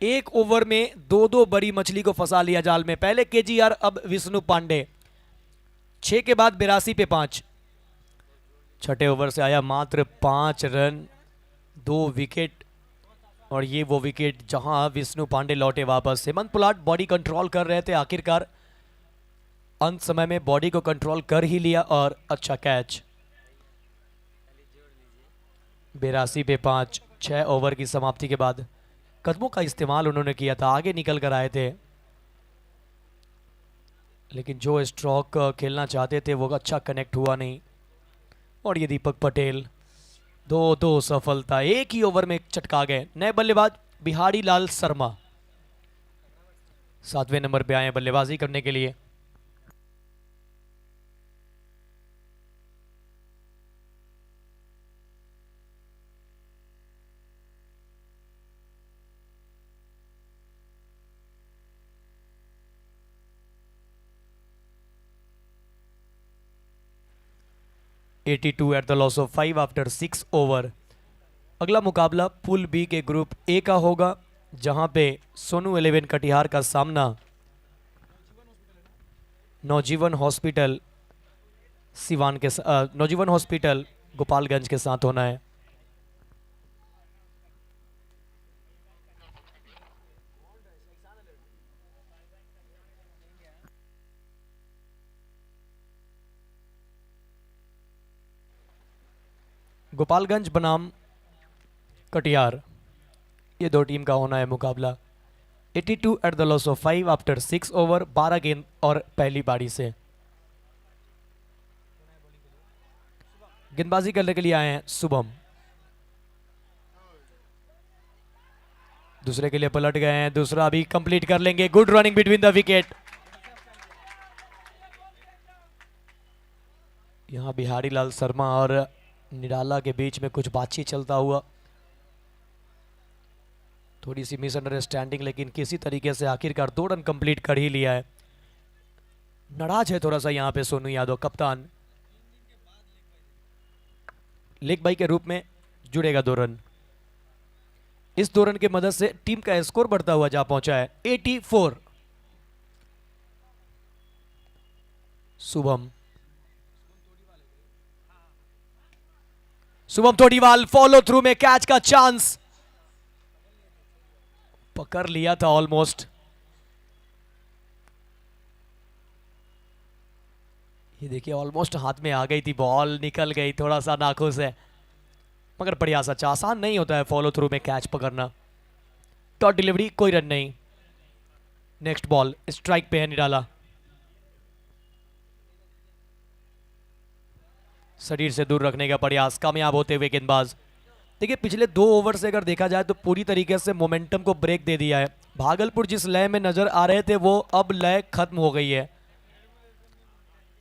एक ओवर में दो दो बड़ी मछली को फंसा लिया जाल में, पहले केजीआर अब विष्णु पांडे। 6 के बाद 82 पे 5। छठे ओवर से आया मात्र 5 रन 2 विकेट और ये वो विकेट जहां विष्णु पांडे लौटे वापस। हेमंत पुलाट बॉडी कंट्रोल कर रहे थे, आखिरकार अंत समय में बॉडी को कंट्रोल कर ही लिया और अच्छा कैच। 82 पे 5। 6 ओवर की समाप्ति के बाद कदमों का इस्तेमाल उन्होंने किया था, आगे निकल कर आए थे, लेकिन जो स्ट्रोक खेलना चाहते थे वो अच्छा कनेक्ट हुआ नहीं। और ये दीपक पटेल 2-2 सफलता, एक ही ओवर में चटका गए। नए बल्लेबाज बिहारी लाल शर्मा 7वें नंबर पे आए हैं बल्लेबाजी करने के लिए। (82 at the loss of 5 after 6 over. अगला मुकाबला पूल बी के ग्रुप ए का होगा, जहां पे सोनू 11 कटिहार का सामना नवजीवन हॉस्पिटल सिवान के नवजीवन हॉस्पिटल गोपालगंज के साथ होना है। गोपालगंज बनाम कटिहार, ये दो टीम का होना है मुकाबला। 82 at the loss of 5 after 6 over. 12 गेंद और पहली बारी से गेंदबाजी करने के लिए आए हैं शुभम। दूसरे के लिए पलट गए हैं, दूसरा भी कंप्लीट कर लेंगे। Good running between the wicket. यहां बिहारी लाल शर्मा और निराला के बीच में कुछ बातचीत चलता हुआ, थोड़ी सी मिसअंडरस्टैंडिंग, लेकिन किसी तरीके से आखिरकार 2 रन कंप्लीट कर ही लिया है। नाराज है थोड़ा सा यहां पे सोनू यादव, कप्तान। लेग बाई के रूप में जुड़ेगा 2 रन। इस 2 रन की मदद से टीम का स्कोर बढ़ता हुआ जा पहुंचा है 84। शुभम तोड़ीवाल फॉलो थ्रू में कैच का चांस, पकड़ लिया था ऑलमोस्ट। ये देखिए ऑलमोस्ट हाथ में आ गई थी बॉल, निकल गई थोड़ा सा नाखुन से, मगर प्रयास अच्छा। आसान नहीं होता है फॉलो थ्रू में कैच पकड़ना। डॉट डिलीवरी, कोई रन नहीं। नेक्स्ट बॉल स्ट्राइक पे है निराला, शरीर से दूर रखने का प्रयास, कामयाब होते हुए गेंदबाज। देखिए पिछले 2 ओवर से अगर देखा जाए तो पूरी तरीके से मोमेंटम को ब्रेक दे दिया है। भागलपुर जिस लय में नजर आ रहे थे वो अब लय खत्म हो गई है।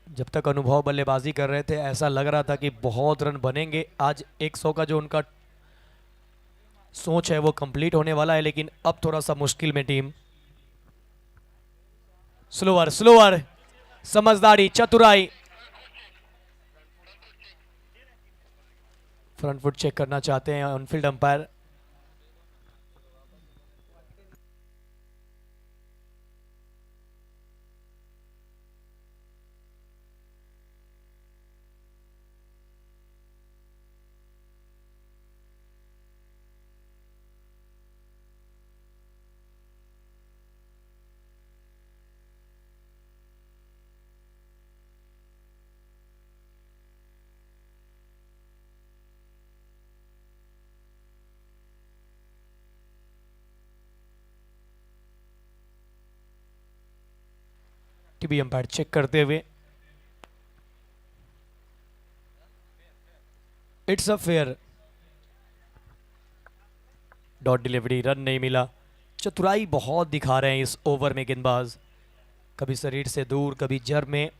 जब तक अनुभव बल्लेबाजी कर रहे थे ऐसा लग रहा था कि बहुत रन बनेंगे, आज 100 का जो उनका सोच है वो कंप्लीट होने वाला है, लेकिन अब थोड़ा सा मुश्किल में टीम। स्लोअर स्लोअर, समझदारी, चतुराई। फ्रंट फुट चेक करना चाहते हैं on field umpire. TV umpire check करते हुए, it's a fair. Dot delivery, run नहीं मिला। चतुराई बहुत दिखा रहे हैं इस ओवर में गेंदबाज, कभी शरीर से दूर कभी जर में।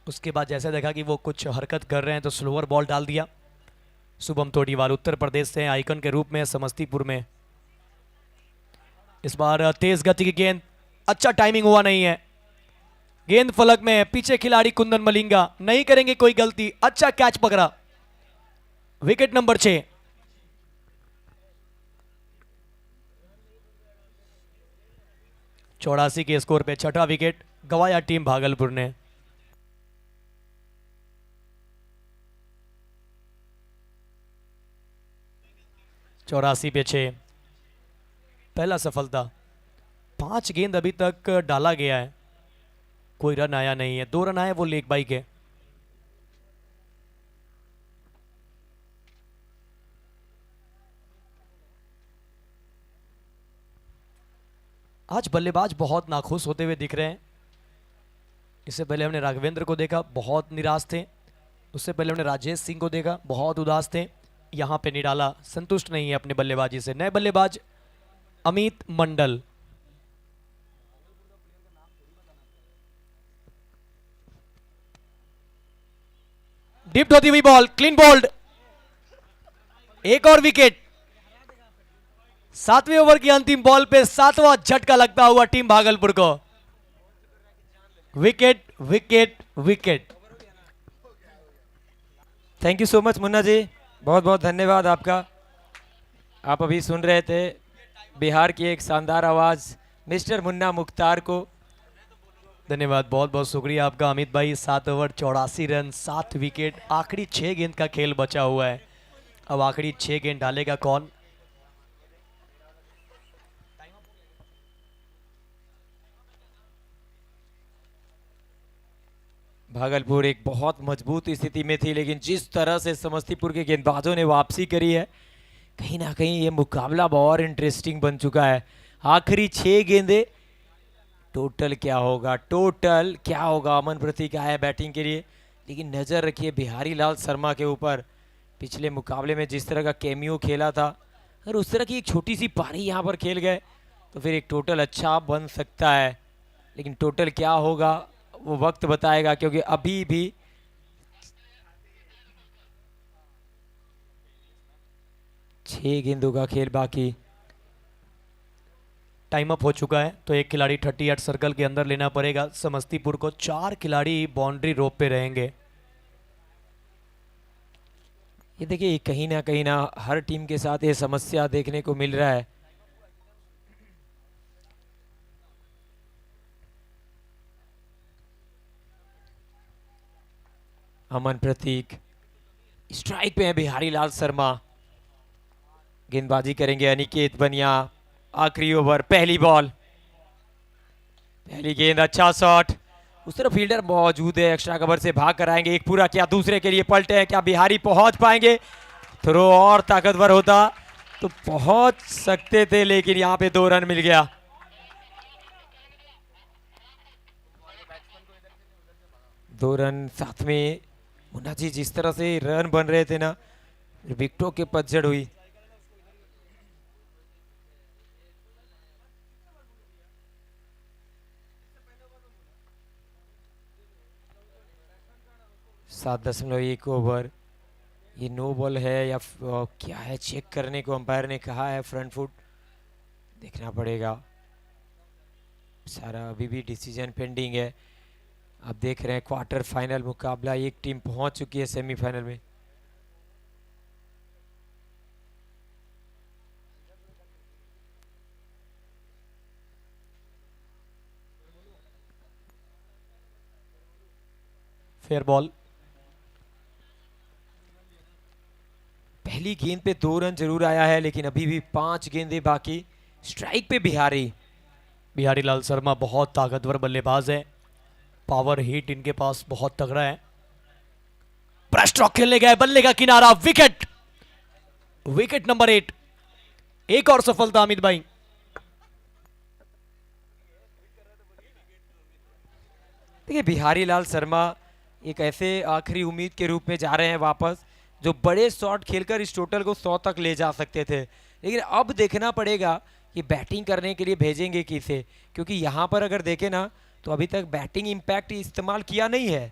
उसके बाद जैसे देखा कि वो कुछ हरकत कर रहे हैं तो स्लोअर बॉल डाल दिया। शुभम तोडीवाल उत्तर प्रदेश से आइकन के रूप में समस्तीपुर में। इस बार तेज गति की गेंद, अच्छा टाइमिंग हुआ नहीं है, गेंद फलक में है। पीछे खिलाड़ी कुंदन मलिंगा नहीं करेंगे कोई गलती, अच्छा कैच पकड़ा। Wicket number 6। चौरासी के स्कोर पे छठा विकेट गवाया टीम भागलपुर ने। चौरासी पे 6, पहला सफलता। 5 गेंद अभी तक डाला गया है, कोई रन आया नहीं है। 2 रन आए वो लेग बाई के। आज बल्लेबाज बहुत नाखुश होते हुए दिख रहे हैं। इससे पहले हमने राघवेंद्र को देखा, बहुत निराश थे। उससे पहले हमने राजेश सिंह को देखा, बहुत उदास थे। यहां पे निराला संतुष्ट नहीं है अपने बल्लेबाजी से। नए बल्लेबाज अमित मंडल। डिप्ट होती हुई बॉल, क्लीन बोल्ड, एक और विकेट। 7वें ओवर की अंतिम बॉल पे 7वां झटका लगता हुआ टीम भागलपुर को। Wicket wicket wicket. Thank you so much Munna ji, बहुत बहुत धन्यवाद आपका। आप अभी सुन रहे थे बिहार की एक शानदार आवाज़ मिस्टर मुन्ना मुख्तार को। धन्यवाद, बहुत बहुत शुक्रिया आपका अमित भाई। 7 ओवर 84 रन 7 विकेट। आखिरी 6 गेंद का खेल बचा हुआ है। अब आखिरी 6 गेंद डालेगा कौन? भागलपुर एक बहुत मजबूत स्थिति में थी, लेकिन जिस तरह से समस्तीपुर के गेंदबाजों ने वापसी करी है, कहीं ना कहीं ये मुकाबला बहुत इंटरेस्टिंग बन चुका है। आखिरी 6 गेंदें, टोटल क्या होगा, टोटल क्या होगा। अमन प्रतीक आया है बैटिंग के लिए, लेकिन नज़र रखिए बिहारी लाल शर्मा के ऊपर। पिछले मुकाबले में जिस तरह का कैमियो खेला था, अगर उस तरह की एक छोटी सी पारी यहाँ पर खेल गए तो फिर एक टोटल अच्छा बन सकता है। लेकिन टोटल क्या होगा वो वक्त बताएगा, क्योंकि अभी भी छह गेंदों का खेल बाकी। टाइम अप हो चुका है तो एक खिलाड़ी 38 सर्कल के अंदर लेना पड़ेगा समस्तीपुर को। 4 खिलाड़ी बाउंड्री रोप पे रहेंगे। ये देखिए कहीं ना हर टीम के साथ ये समस्या देखने को मिल रहा है। अमन प्रतीक स्ट्राइक पे है, बिहारी लाल शर्मा गेंदबाजी करेंगे। अनिकेत बनिया आखिरी ओवर, पहली बॉल, पहली गेंद, अच्छा शॉट। उस तरफ फील्डर मौजूद है, एक्स्ट्रा कवर से भाग कर आएंगे। एक पूरा क्या दूसरे के लिए पलटे हैं, क्या बिहारी पहुंच पाएंगे? थ्रो और ताकतवर होता तो पहुंच सकते थे, लेकिन यहां पे 2 रन मिल गया। दो रन साथ में मुन्ना जी, जिस तरह से रन बन रहे थे ना, विकेटों के पतझड़ हुई। सात 7.1 ओवर। ये नो बॉल है या क्या है, चेक करने को अंपायर ने कहा है। फ्रंट फुट देखना पड़ेगा, सारा अभी भी डिसीजन पेंडिंग है। आप देख रहे हैं क्वार्टर फाइनल मुकाबला, एक टीम पहुंच चुकी है सेमीफाइनल में। Fair ball. पहली गेंद पे 2 रन जरूर आया है, लेकिन अभी भी 5 गेंदें बाकी। स्ट्राइक पे बिहारी लाल शर्मा बहुत ताकतवर बल्लेबाज है, पावर हिट इनके पास बहुत तगड़ा है। ब्रश स्ट्रोक खेलने गए, बल्ले का किनारा, विकेट, विकेट नंबर 8। एक और सफलता अमित भाई। देखिए बिहारी लाल शर्मा एक ऐसे आखिरी उम्मीद के रूप में जा रहे हैं वापस, जो बड़े शॉट खेलकर इस टोटल को 100 तक ले जा सकते थे। लेकिन अब देखना पड़ेगा ये बैटिंग करने के लिए भेजेंगे किसे, क्योंकि यहाँ पर अगर देखें ना तो अभी तक बैटिंग इम्पैक्ट इस्तेमाल किया नहीं है।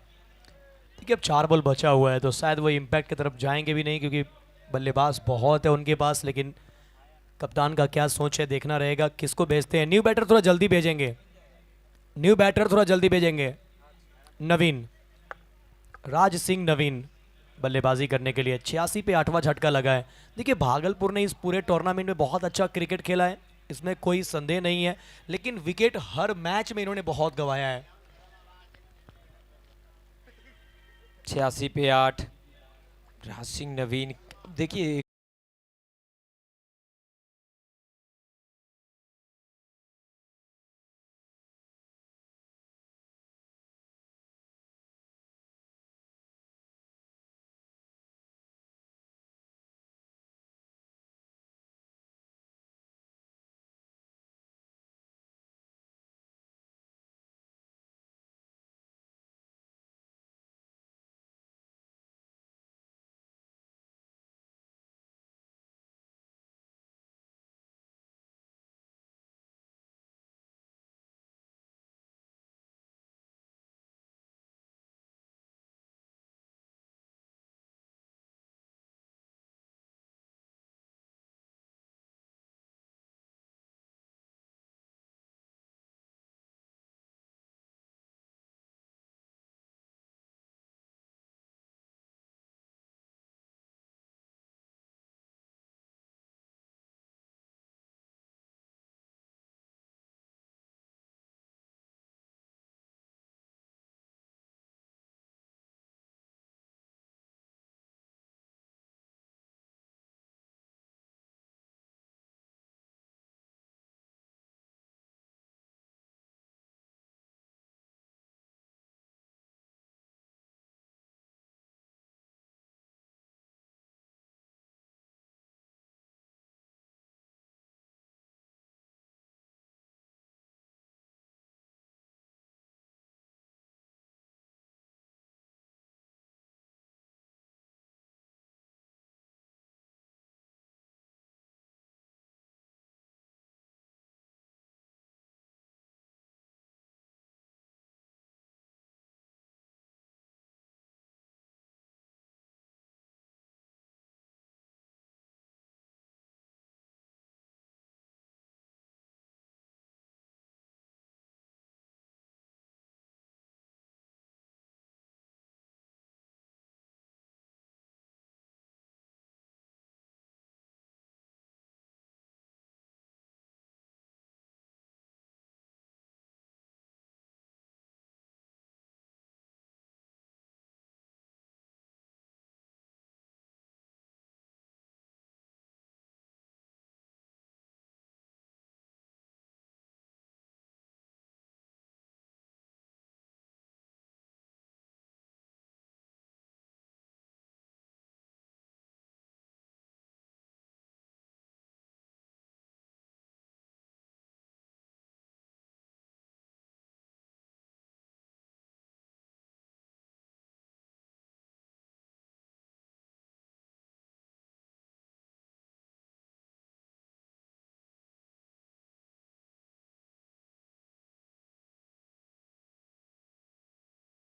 ठीक है, अब 4 बॉल बचा हुआ है तो शायद वो इम्पैक्ट की तरफ जाएंगे भी नहीं, क्योंकि बल्लेबाज बहुत है उनके पास। लेकिन कप्तान का क्या सोच है, देखना रहेगा किसको भेजते हैं। न्यू बैटर थोड़ा जल्दी भेजेंगे, न्यू बैटर थोड़ा जल्दी भेजेंगे। नवीन, राज सिंह नवीन बल्लेबाजी करने के लिए 86 पे 8वां झटका लगा है। देखिए, भागलपुर ने इस पूरे टूर्नामेंट में बहुत अच्छा क्रिकेट खेला है, इसमें कोई संदेह नहीं है, लेकिन विकेट हर मैच में इन्होंने बहुत गंवाया है। 86 पे 8, राज सिंह नवीन। देखिए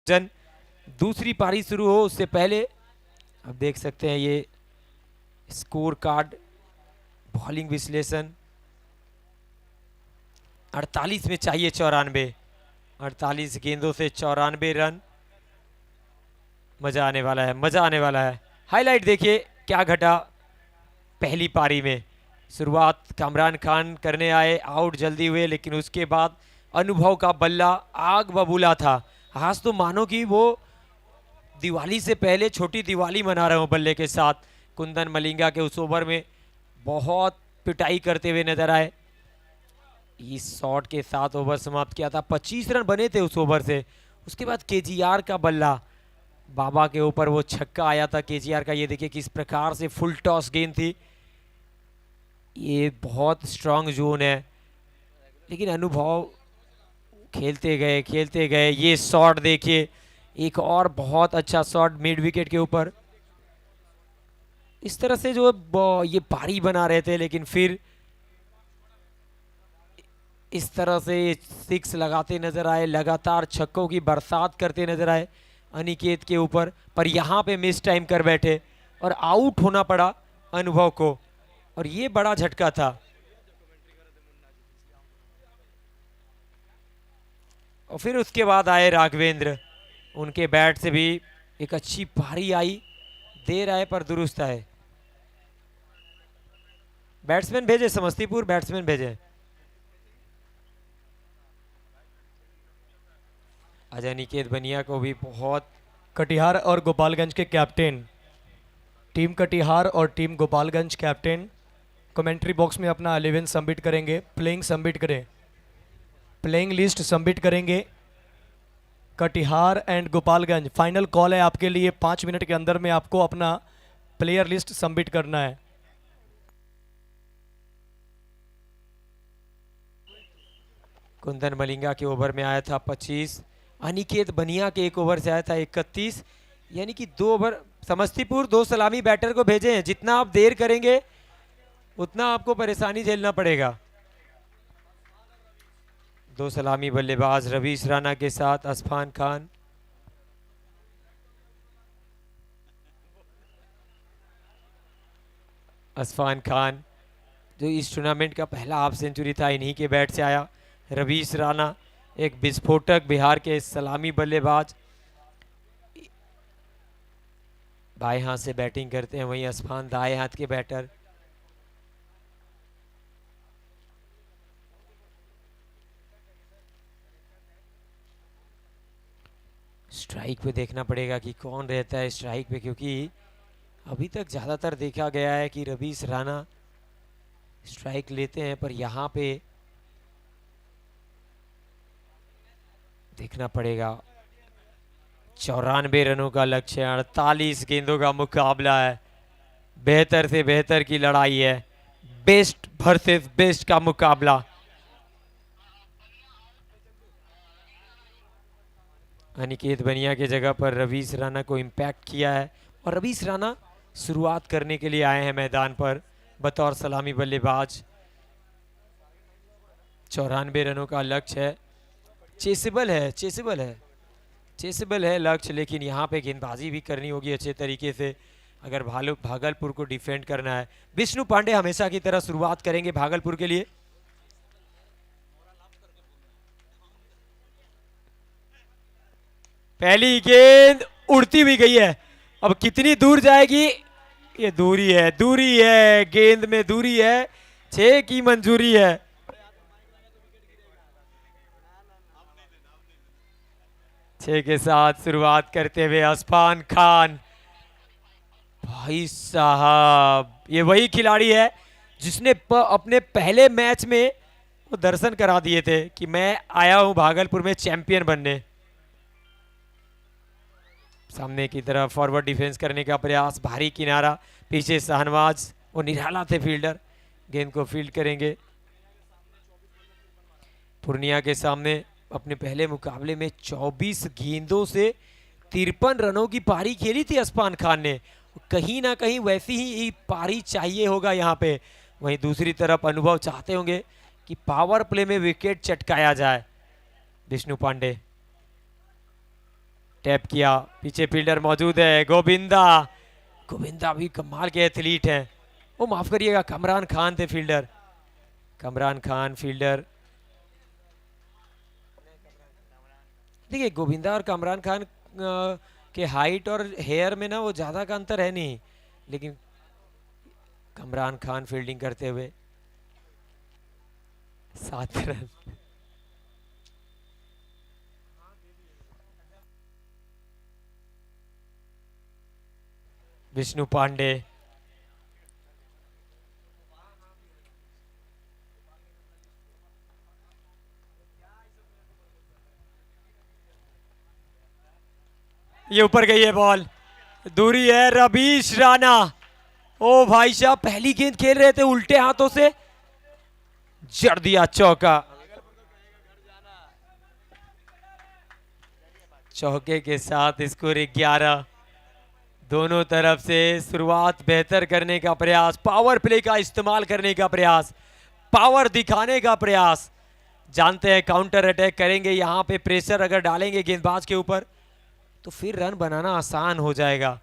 जन दूसरी पारी शुरू हो उससे पहले अब देख सकते हैं ये स्कोर कार्ड, बॉलिंग विश्लेषण। 48 में चाहिए 94, 48 गेंदों से 94 रन। मजा आने वाला है, मजा आने वाला है। हाईलाइट देखिए क्या घटा पहली पारी में। शुरुआत कामरान खान करने आए, आउट जल्दी हुए, लेकिन उसके बाद अनुभव का बल्ला आग बबूला था। आज तो मानो कि वो दिवाली से पहले छोटी दिवाली मना रहे हो बल्ले के साथ। कुंदन मलिंगा के उस ओवर में बहुत पिटाई करते हुए नजर आए। इस शॉट के साथ ओवर समाप्त किया था, 25 रन बने थे उस ओवर से। उसके बाद केजीआर का बल्ला, बाबा के ऊपर वो छक्का आया था केजीआर का। ये देखिए किस प्रकार से फुल टॉस गेंद थी। ये बहुत स्ट्रांग जोन है, लेकिन अनुभव खेलते गए। ये शॉट देखिए, एक और बहुत अच्छा शॉट मिड विकेट के ऊपर। इस तरह से जो ये पारी बना रहे थे, लेकिन फिर इस तरह से 6 लगाते नजर आए, लगातार छक्कों की बरसात करते नजर आए अनिकेत के ऊपर, पर यहाँ पे मिस टाइम कर बैठे और आउट होना पड़ा अनुभव को, और ये बड़ा झटका था। और फिर उसके बाद आए राघवेंद्र, उनके बैट से भी एक अच्छी पारी आई, देर आए पर दुरुस्त आए। बैट्समैन भेजे समस्तीपुर, बैट्समैन भेजे। आज अनिकेत बनिया को भी बहुत कटिहार और गोपालगंज के कैप्टन, टीम कटिहार और team Gopalganj captain commentary box में अपना 11 सबमिट करेंगे, प्लेइंग सबमिट करें, प्लेइंग लिस्ट सबमिट करेंगे। Katihar and Gopalganj final call है आपके लिए, 5 मिनट के अंदर में आपको अपना प्लेयर लिस्ट सबमिट करना है। कुंदन मलिंगा के ओवर में आया था 25, अनिकेत बनिया के एक ओवर से आया था 31, यानी कि 2 ओवर। समस्तीपुर 2 सलामी बैटर को भेजे हैं, जितना आप देर करेंगे उतना आपको परेशानी झेलना पड़ेगा। 2 सलामी बल्लेबाज रवीश राणा के साथ असफान खान। असफान खान जो इस टूर्नामेंट का पहला हाफ सेंचुरी था, इन्हीं के बैट से आया। रवीश राणा एक विस्फोटक बिहार के सलामी बल्लेबाज, बाएं हाथ से बैटिंग करते हैं, वहीं असफान दाएं हाथ के बैटर। स्ट्राइक पे देखना पड़ेगा कि कौन रहता है स्ट्राइक पे, क्योंकि अभी तक ज्यादातर देखा गया है कि रवीश राणा स्ट्राइक लेते हैं, पर यहां पे देखना पड़ेगा। 94 रनों का लक्ष्य, 48 गेंदों का मुकाबला है, बेहतर से बेहतर की लड़ाई है, बेस्ट वर्सेस बेस्ट का मुकाबला। अनिकेत बनिया के जगह पर रवीश राणा को इम्पैक्ट किया है, और रवीश राणा शुरुआत करने के लिए आए हैं मैदान पर बतौर सलामी बल्लेबाज। 94 रनों का लक्ष्य है, चेसेबल है, चेसेबल है, चेसेबल है लक्ष्य, लेकिन यहाँ पे गेंदबाजी भी करनी होगी अच्छे तरीके से अगर भागलपुर को डिफेंड करना है। विष्णु पांडे हमेशा की तरह शुरुआत करेंगे भागलपुर के लिए। पहली गेंद उड़ती हुई गई है, अब कितनी दूर जाएगी, ये दूरी है, दूरी है, गेंद में दूरी है, 6 की मंजूरी है। छह के साथ शुरुआत करते हुए असफान खान। भाई साहब, ये वही खिलाड़ी है जिसने अपने पहले मैच में वो दर्शन करा दिए थे कि मैं आया हूं भागलपुर में चैंपियन बनने। सामने की तरफ फॉरवर्ड डिफेंस करने का प्रयास, भारी किनारा, पीछे शाहनवाज, वो निराला थे फील्डर, गेंद को फील्ड करेंगे। पूर्णिया के सामने अपने पहले मुकाबले में 24 गेंदों से 53 रनों की पारी खेली थी असफान खान ने, कहीं ना कहीं वैसी ही पारी चाहिए होगा यहाँ पे। वहीं दूसरी तरफ अनुभव चाहते होंगे कि पावर प्ले में विकेट चटकाया जाए। विष्णु पांडे टैप किया, पीछे फील्डर मौजूद है, गोविंदा, गोविंदा भी कमाल के एथलीट हैं, वो माफ करिएगा कमरान खान थे फील्डर, कमरान खान फील्डर। देखिए गोविंदा और कमरान खान के हाइट और हेयर में ना वो ज्यादा का अंतर है नहीं, लेकिन कमरान खान फील्डिंग करते हुए 7 रन। विष्णु पांडे ये ऊपर गई है बॉल, दूरी है, रवीश राणा, ओ भाई साहब पहली गेंद खेल रहे थे उल्टे हाथों से, जड़ दिया चौका। चौके के साथ स्कोर 11। दोनों तरफ से शुरुआत बेहतर करने का प्रयास, पावर प्ले का इस्तेमाल करने का प्रयास, पावर दिखाने का प्रयास, जानते हैं काउंटर अटैक करेंगे, यहाँ पे प्रेशर अगर डालेंगे गेंदबाज के ऊपर तो फिर रन बनाना आसान हो जाएगा।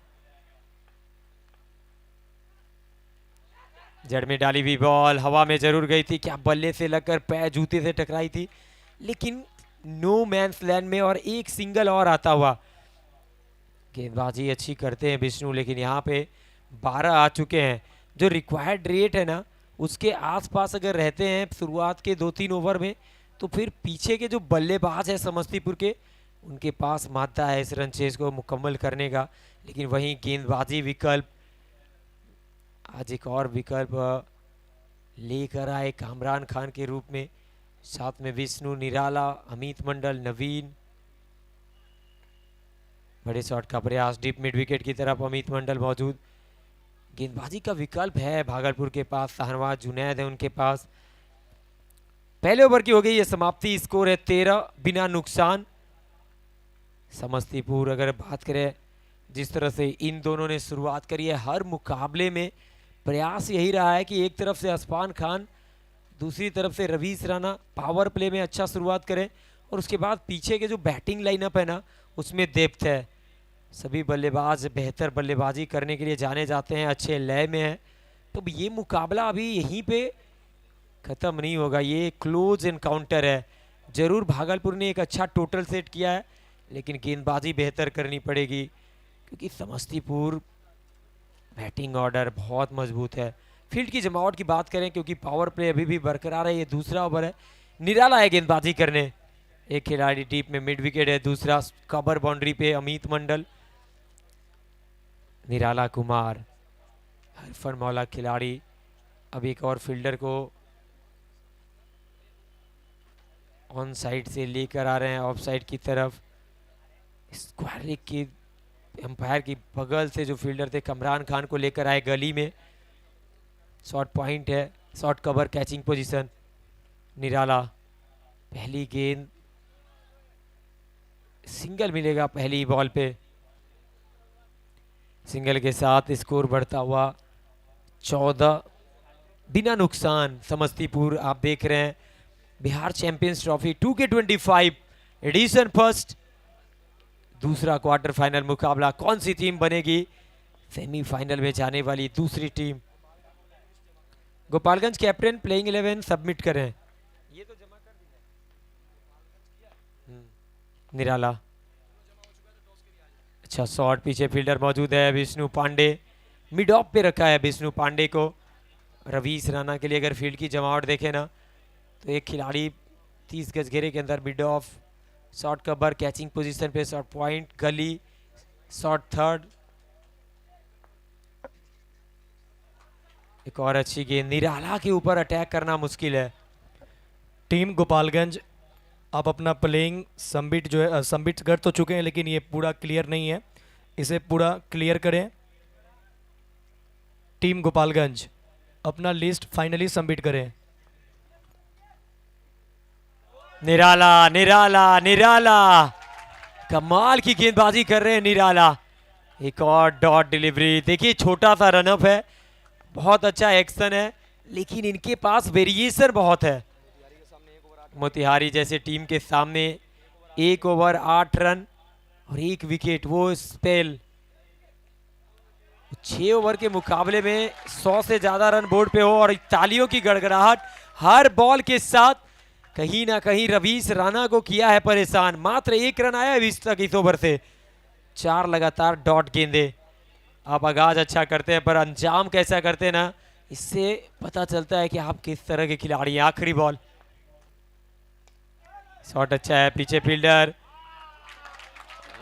जड़ में डाली हुई बॉल हवा में जरूर गई थी, क्या बल्ले से लगकर पैर जूते से टकराई थी, लेकिन नो मैंस लैंड में और एक सिंगल और आता हुआ। गेंदबाजी अच्छी करते हैं विष्णु, लेकिन यहाँ पे 12 आ चुके हैं। जो रिक्वायर्ड रेट है ना उसके आसपास अगर रहते हैं शुरुआत के 2-3 ओवर में तो फिर पीछे के जो बल्लेबाज है समस्तीपुर के उनके पास मात्रा है इस रन चेज को मुकम्मल करने का। लेकिन वहीं गेंदबाजी विकल्प, आज एक और विकल्प लेकर आए कामरान खान के रूप में, साथ में विष्णु, निराला, अमित मंडल, नवीन। बड़े शॉट का प्रयास डीप मिड विकेट की तरफ, अमित मंडल मौजूद। गेंदबाजी का विकल्प है भागलपुर के पास, शाहनवाज जुनैद है उनके पास। पहले ओवर की हो गई ये समाप्ति, स्कोर है 13 बिना नुकसान। समस्तीपुर अगर बात करें जिस तरह से इन दोनों ने शुरुआत करी है, हर मुकाबले में प्रयास यही रहा है कि एक तरफ से असफान खान, दूसरी तरफ से रवीश राणा पावर प्ले में अच्छा शुरुआत करें और उसके बाद पीछे के जो बैटिंग लाइनअप है ना उसमें डेप्थ है। सभी बल्लेबाज बेहतर बल्लेबाजी करने के लिए जाने जाते हैं, अच्छे लय में है। तो ये मुकाबला अभी यहीं पे ख़त्म नहीं होगा, ये क्लोज एनकाउंटर है। ज़रूर भागलपुर ने एक अच्छा टोटल सेट किया है, लेकिन गेंदबाजी बेहतर करनी पड़ेगी क्योंकि समस्तीपुर बैटिंग ऑर्डर बहुत मजबूत है। फील्ड की जमावट की बात करें क्योंकि पावर प्ले अभी भी बरकरार है, ये दूसरा ओवर है। निराला है गेंदबाजी करने, एक खिलाड़ी डीप में मिड विकेट है, दूसरा कवर बाउंड्री पे अमित मंडल। निराला कुमार हरफन मौला खिलाड़ी, अब एक और फील्डर को ऑन साइड से लेकर आ रहे हैं ऑफ साइड की तरफ। स्क्वायर की एम्पायर की बगल से जो फील्डर थे कमरान खान को लेकर आए गली में। शॉर्ट पॉइंट है, शॉर्ट कवर कैचिंग पोजीशन। निराला पहली गेंद सिंगल मिलेगा पहली बॉल पे, सिंगल के साथ स्कोर बढ़ता हुआ 14 बिना नुकसान। समस्तीपुर आप देख रहे हैं Bihar champions trophy 2K25 edition first, दूसरा क्वार्टर फाइनल मुकाबला। कौन सी टीम बनेगी सेमीफाइनल में जाने वाली दूसरी team? Gopalganj captain playing 11 submit करें। ये तो जमा कर दिया। निराला, अच्छा शॉट, पीछे फील्डर मौजूद है विष्णु पांडे, मिड ऑफ पे रखा है विष्णु पांडे को। रवीश राणा के लिए अगर फील्ड की जमावट देखें ना तो एक खिलाड़ी 30 गज घेरे के अंदर mid of, short cover catching position पे, शॉर्ट पॉइंट गली, शॉर्ट थर्ड। एक और अच्छी गेंद, निराला के ऊपर अटैक करना मुश्किल है। टीम गोपालगंज आप अपना प्लेइंग सबमिट जो है सबमिट कर तो चुके हैं, लेकिन ये पूरा क्लियर नहीं है, इसे पूरा क्लियर करें। टीम गोपालगंज अपना लिस्ट फाइनली सबमिट करें। निराला निराला निराला, कमाल की गेंदबाजी कर रहे हैं निराला। एक और डॉट डिलीवरी, देखिए छोटा सा रनअप है, बहुत अच्छा एक्शन है, लेकिन इनके पास वेरिएशन बहुत है। मोतिहारी जैसे टीम के सामने 1 ओवर 8 रन और 1 विकेट, वो स्पेल 6 ओवर के मुकाबले में 100 से ज्यादा रन बोर्ड पे हो और तालियों की गड़गड़ाहट हर बॉल के साथ कहीं ना कहीं रवीश राणा को किया है परेशान। मात्र 1 रन आया अभी तक इस ओवर से, 4 लगातार डॉट गेंदे। आप आगाज अच्छा करते हैं पर अंजाम कैसा करते हैं ना, इससे पता चलता है कि आप किस तरह के खिलाड़ी हैं। आखिरी बॉल, शॉट अच्छा है, पीछे फील्डर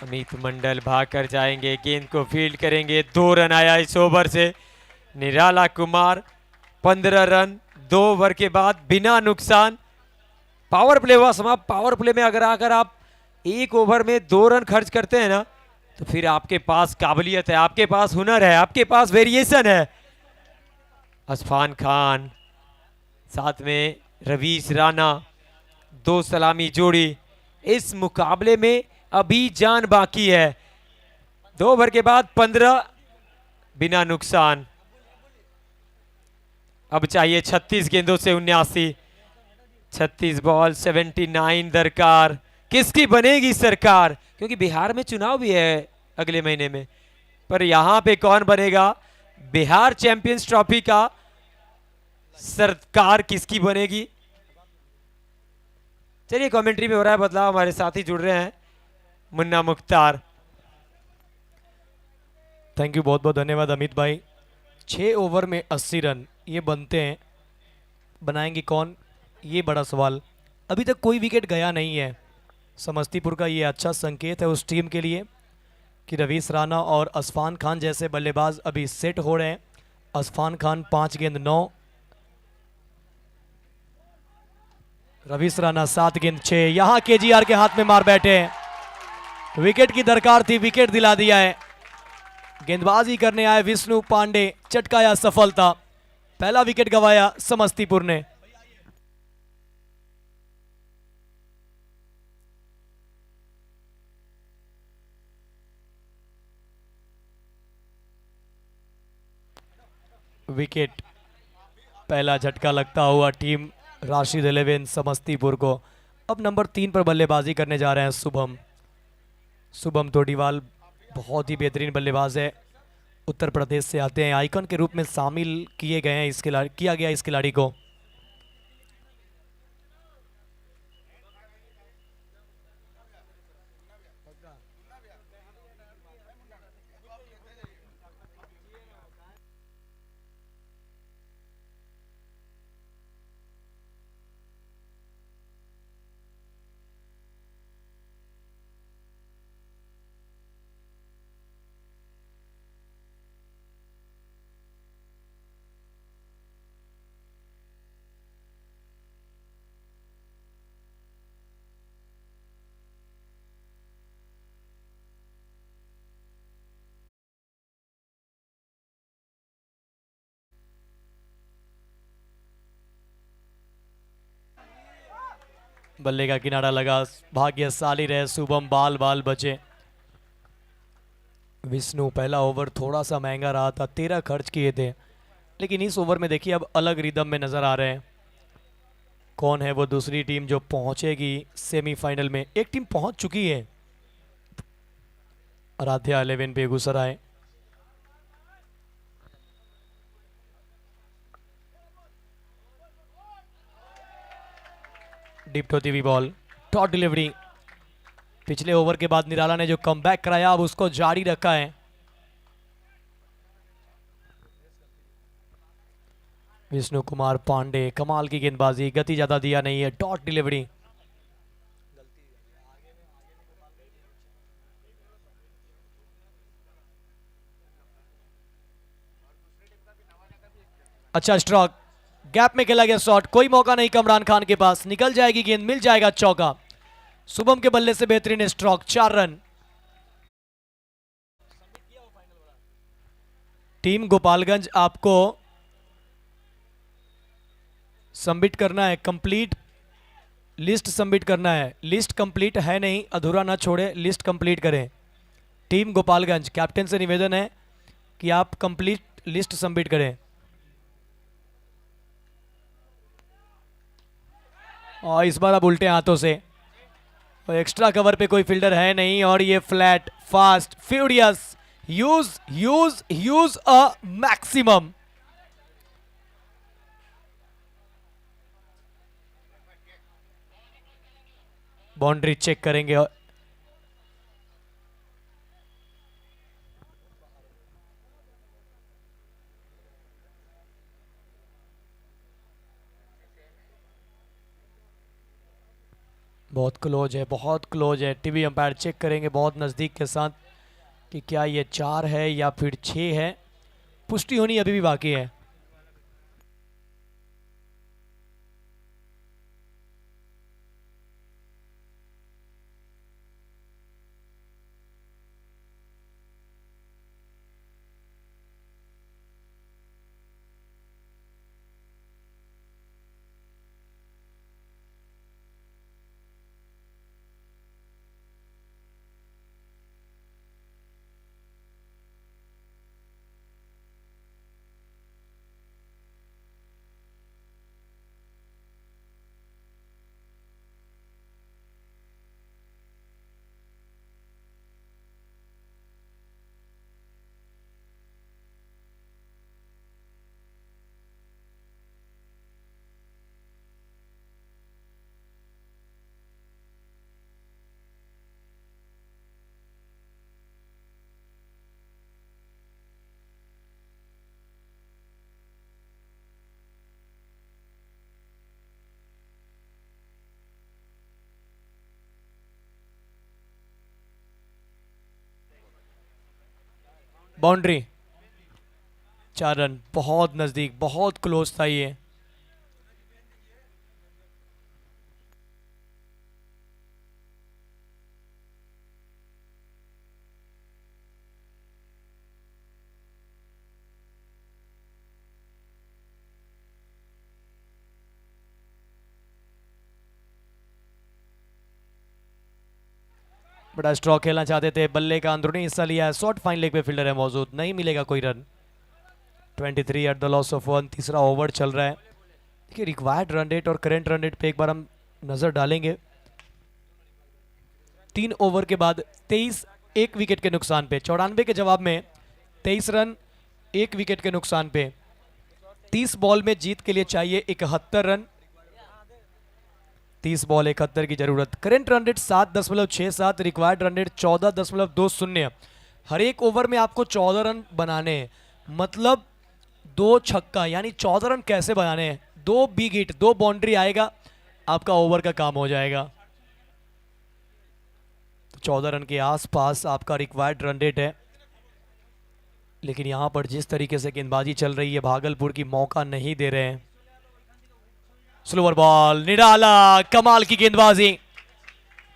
अमित मंडल भाग कर जाएंगे, गेंद को फील्ड करेंगे। 2 रन आया इस ओवर से। निराला कुमार 15 रन 2 ओवर के बाद बिना नुकसान। पावर प्ले हुआ समाप्त। पावर प्ले में अगर आकर आप 1 ओवर में 2 रन खर्च करते हैं ना तो फिर आपके पास काबिलियत है, आपके पास हुनर है, आपके पास वेरिएशन है। असफान खान साथ में रवीश राणा, 2 सलामी जोड़ी। इस मुकाबले में अभी जान बाकी है। 2 ओवर के बाद 15 बिना नुकसान। अब चाहिए 36 गेंदों से 79। 36 बॉल 79 दरकार। किसकी बनेगी सरकार, क्योंकि बिहार में चुनाव भी है अगले महीने में, पर यहां पे कौन बनेगा बिहार चैंपियंस ट्रॉफी का सरकार, किसकी बनेगी। चलिए कमेंट्री में हो रहा है बदलाव, हमारे साथी जुड़ रहे हैं मुन्ना मुख्तार। थैंक यू, बहुत बहुत धन्यवाद अमित भाई। 6 ओवर में 80 रन ये बनते हैं, बनाएंगे कौन, ये बड़ा सवाल। अभी तक कोई विकेट गया नहीं है। समस्तीपुर का ये अच्छा संकेत है उस टीम के लिए कि रवीश राणा और असफान खान जैसे बल्लेबाज अभी सेट हो रहे हैं। असफान खान 5 गेंद 9, रवीश राणा 7 गेंद 6। यहाँ केजीआर के हाथ में मार बैठे हैं। विकेट की दरकार थी, विकेट दिला दिया है। गेंदबाजी करने आए विष्णु पांडे, चटकाया सफलता। पहला विकेट गंवाया समस्तीपुर ने। विकेट, पहला झटका लगता हुआ टीम राशिद 11 समस्तीपुर को। अब नंबर 3 पर बल्लेबाजी करने जा रहे हैं शुभम। शुभम तोडीवाल बहुत ही बेहतरीन बल्लेबाज है, उत्तर प्रदेश से आते हैं। आइकन के रूप में शामिल किए गए हैं किया गया इस खिलाड़ी को। बल्ले का किनारा लगा, भाग्यशाली रहे शुभम, बाल बाल बचे। विष्णु पहला ओवर थोड़ा सा महंगा रहा था, 13 खर्च किए थे, लेकिन इस ओवर में देखिए अब अलग रिदम में नजर आ रहे हैं। कौन है वो दूसरी टीम जो पहुंचेगी सेमीफाइनल में। एक टीम पहुंच चुकी है, आराध्या 11 बेगूसराय। डिप्ट होती हुई बॉल, डॉट डिलीवरी। पिछले ओवर के बाद निराला ने जो कमबैक कराया अब उसको जारी रखा है। विष्णु कुमार पांडे, कमाल की गेंदबाजी, गति ज्यादा दिया नहीं है, डॉट डिलीवरी। अच्छा स्ट्रोक, गैप में खेला गया शॉट, कोई मौका नहीं कमरान खान के पास, निकल जाएगी गेंद, मिल जाएगा चौका। शुभम के बल्ले से बेहतरीन स्ट्रोक, 4 रन। टीम गोपालगंज आपको सबमिट करना है, कंप्लीट लिस्ट सबमिट करना है। लिस्ट कंप्लीट है नहीं, अधूरा ना छोड़े, लिस्ट कंप्लीट करें। टीम गोपालगंज कैप्टन से निवेदन है कि आप कंप्लीट लिस्ट सबमिट करें। और इस बार अब उल्टे हाथों से, और एक्स्ट्रा कवर पे कोई फील्डर है नहीं, और ये flat fast furious, use use use a maximum. Boundary check करेंगे। बहुत क्लोज है, बहुत क्लोज है। टीवी अंपायर चेक करेंगे बहुत नज़दीक के साथ कि क्या ये 4 है या फिर 6 है। पुष्टि होनी अभी भी बाकी है। बाउंड्री, 4 रन, बहुत नजदीक, बहुत क्लोज था ये। बड़ा स्ट्रोक खेलना चाहते थे, बल्ले का अंदरूनी हिस्सा लिया है, शॉर्ट फाइन लेग पे फील्डर है मौजूद, नहीं मिलेगा कोई run. 23 at the loss of 1, तीसरा ओवर चल रहा है। देखिए रिक्वायर्ड रन रेट और करंट रन रेट पे एक बार हम नजर डालेंगे। 3 ओवर के बाद 23, 1 विकेट के नुकसान पे, 94 के जवाब में 23 रन 1 विकेट के नुकसान पे। 30 बॉल में जीत के लिए चाहिए 71 रन, 30 बॉल 71 की जरूरत। Current run rate 7.67, required run rate 14.20। हर एक ओवर में आपको 14 रन बनाने हैं, मतलब 2 छक्का यानी 14 रन कैसे बनाने हैं, 2 बिग हिट, 2 बाउंड्री आएगा, आपका ओवर का काम हो जाएगा। तो 14 रन के आसपास आपका रिक्वायर्ड रन रेट है, लेकिन यहां पर जिस तरीके से गेंदबाजी चल रही है भागलपुर की, मौका नहीं दे रहे हैं। स्लोवर बॉल, निराला, कमाल की गेंदबाजी।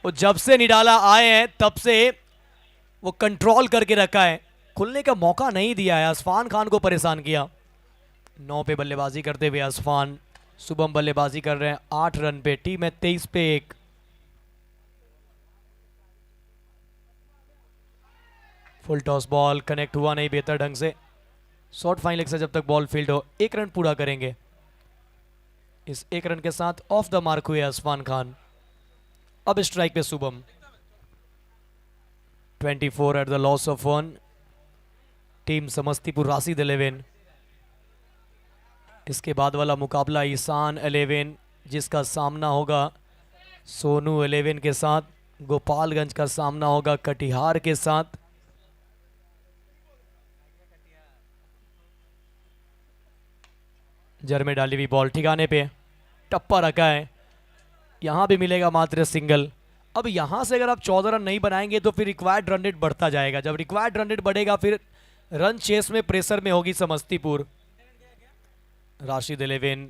वो जब से निराला आए हैं तब से वो कंट्रोल करके रखा है, खुलने का मौका नहीं दिया है, असफान खान को परेशान किया। 9 पे बल्लेबाजी करते हुए असफान, शुभम बल्लेबाजी कर रहे हैं 8 रन पे, टीम है 23 पे 1। फुल टॉस बॉल कनेक्ट हुआ नहीं बेहतर ढंग से। शॉर्ट फाइन लेग से जब तक बॉल फील्ड हो 1 रन पूरा करेंगे। इस 1 रन के साथ ऑफ द मार्क हुए असफान खान। अब स्ट्राइक पे Shubham. 24 at the loss of 1, team Samastipur Rashid 11। इसके बाद वाला मुकाबला ईशान 11, जिसका सामना होगा सोनू 11 के साथ। गोपालगंज का सामना होगा कटिहार के साथ। जर में डाली हुई बॉल ठिकाने पे, टप्पा रखा है, यहां भी मिलेगा मात्र सिंगल। अब यहां से अगर आप 14 रन नहीं बनाएंगे तो फिर रिक्वायर्ड रन रेट बढ़ता जाएगा। जब रिक्वायर्ड रन रेट बढ़ेगा फिर रन चेस में प्रेशर में होगी समस्तीपुर। राशिद 11,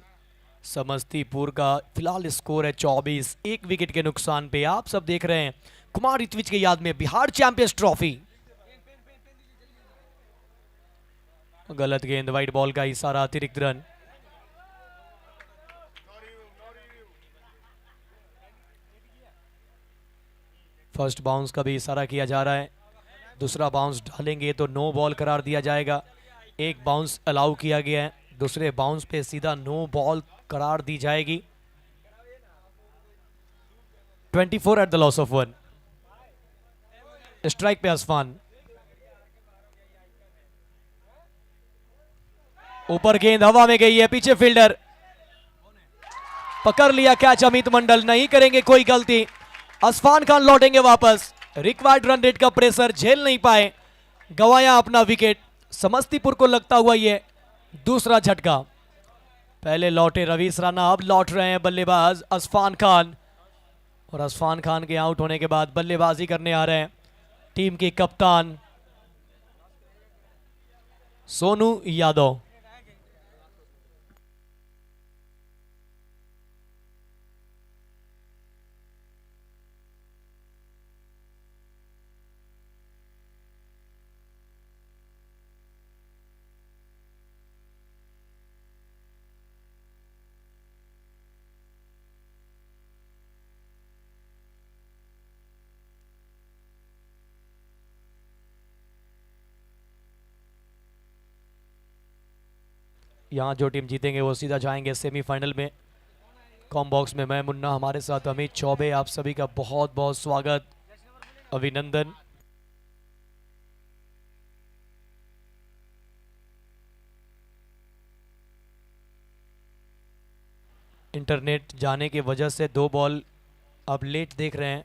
समस्तीपुर का फिलहाल स्कोर है 24, 1 विकेट के नुकसान पे। आप सब देख रहे हैं कुमार ऋत्विज के याद में बिहार चैंपियंस ट्रॉफी। गलत गेंद, वाइड बॉल का इशारा, अतिरिक्त रन। फर्स्ट बाउंस का भी इशारा किया जा रहा है, दूसरा बाउंस डालेंगे तो नो बॉल करार दिया जाएगा। एक बाउंस अलाउ किया गया है, दूसरे बाउंस पे सीधा नो बॉल करार दी जाएगी। 24 at the loss of 1, strike पे असफान। ऊपर गेंद हवा में गई है, पीछे फील्डर पकड़ लिया कैच। अमित मंडल नहीं करेंगे कोई गलती, असफान खान लौटेंगे वापस। रिक्वायर्ड रन रेट का प्रेशर झेल नहीं पाए, गवाया अपना विकेट। समस्तीपुर को लगता हुआ ये दूसरा झटका। पहले लौटे रवीश राणा, अब लौट रहे हैं बल्लेबाज असफान खान। और असफान खान के आउट होने के बाद बल्लेबाजी करने आ रहे हैं टीम के कप्तान सोनू यादव। यहाँ जो टीम जीतेंगे वो सीधा जाएंगे सेमीफाइनल में। कॉम बॉक्स में मैं मुन्ना, हमारे साथ अमित चौबे। आप सभी का बहुत बहुत स्वागत, अभिनंदन। इंटरनेट जाने की वजह से 2 बॉल अब लेट देख रहे हैं।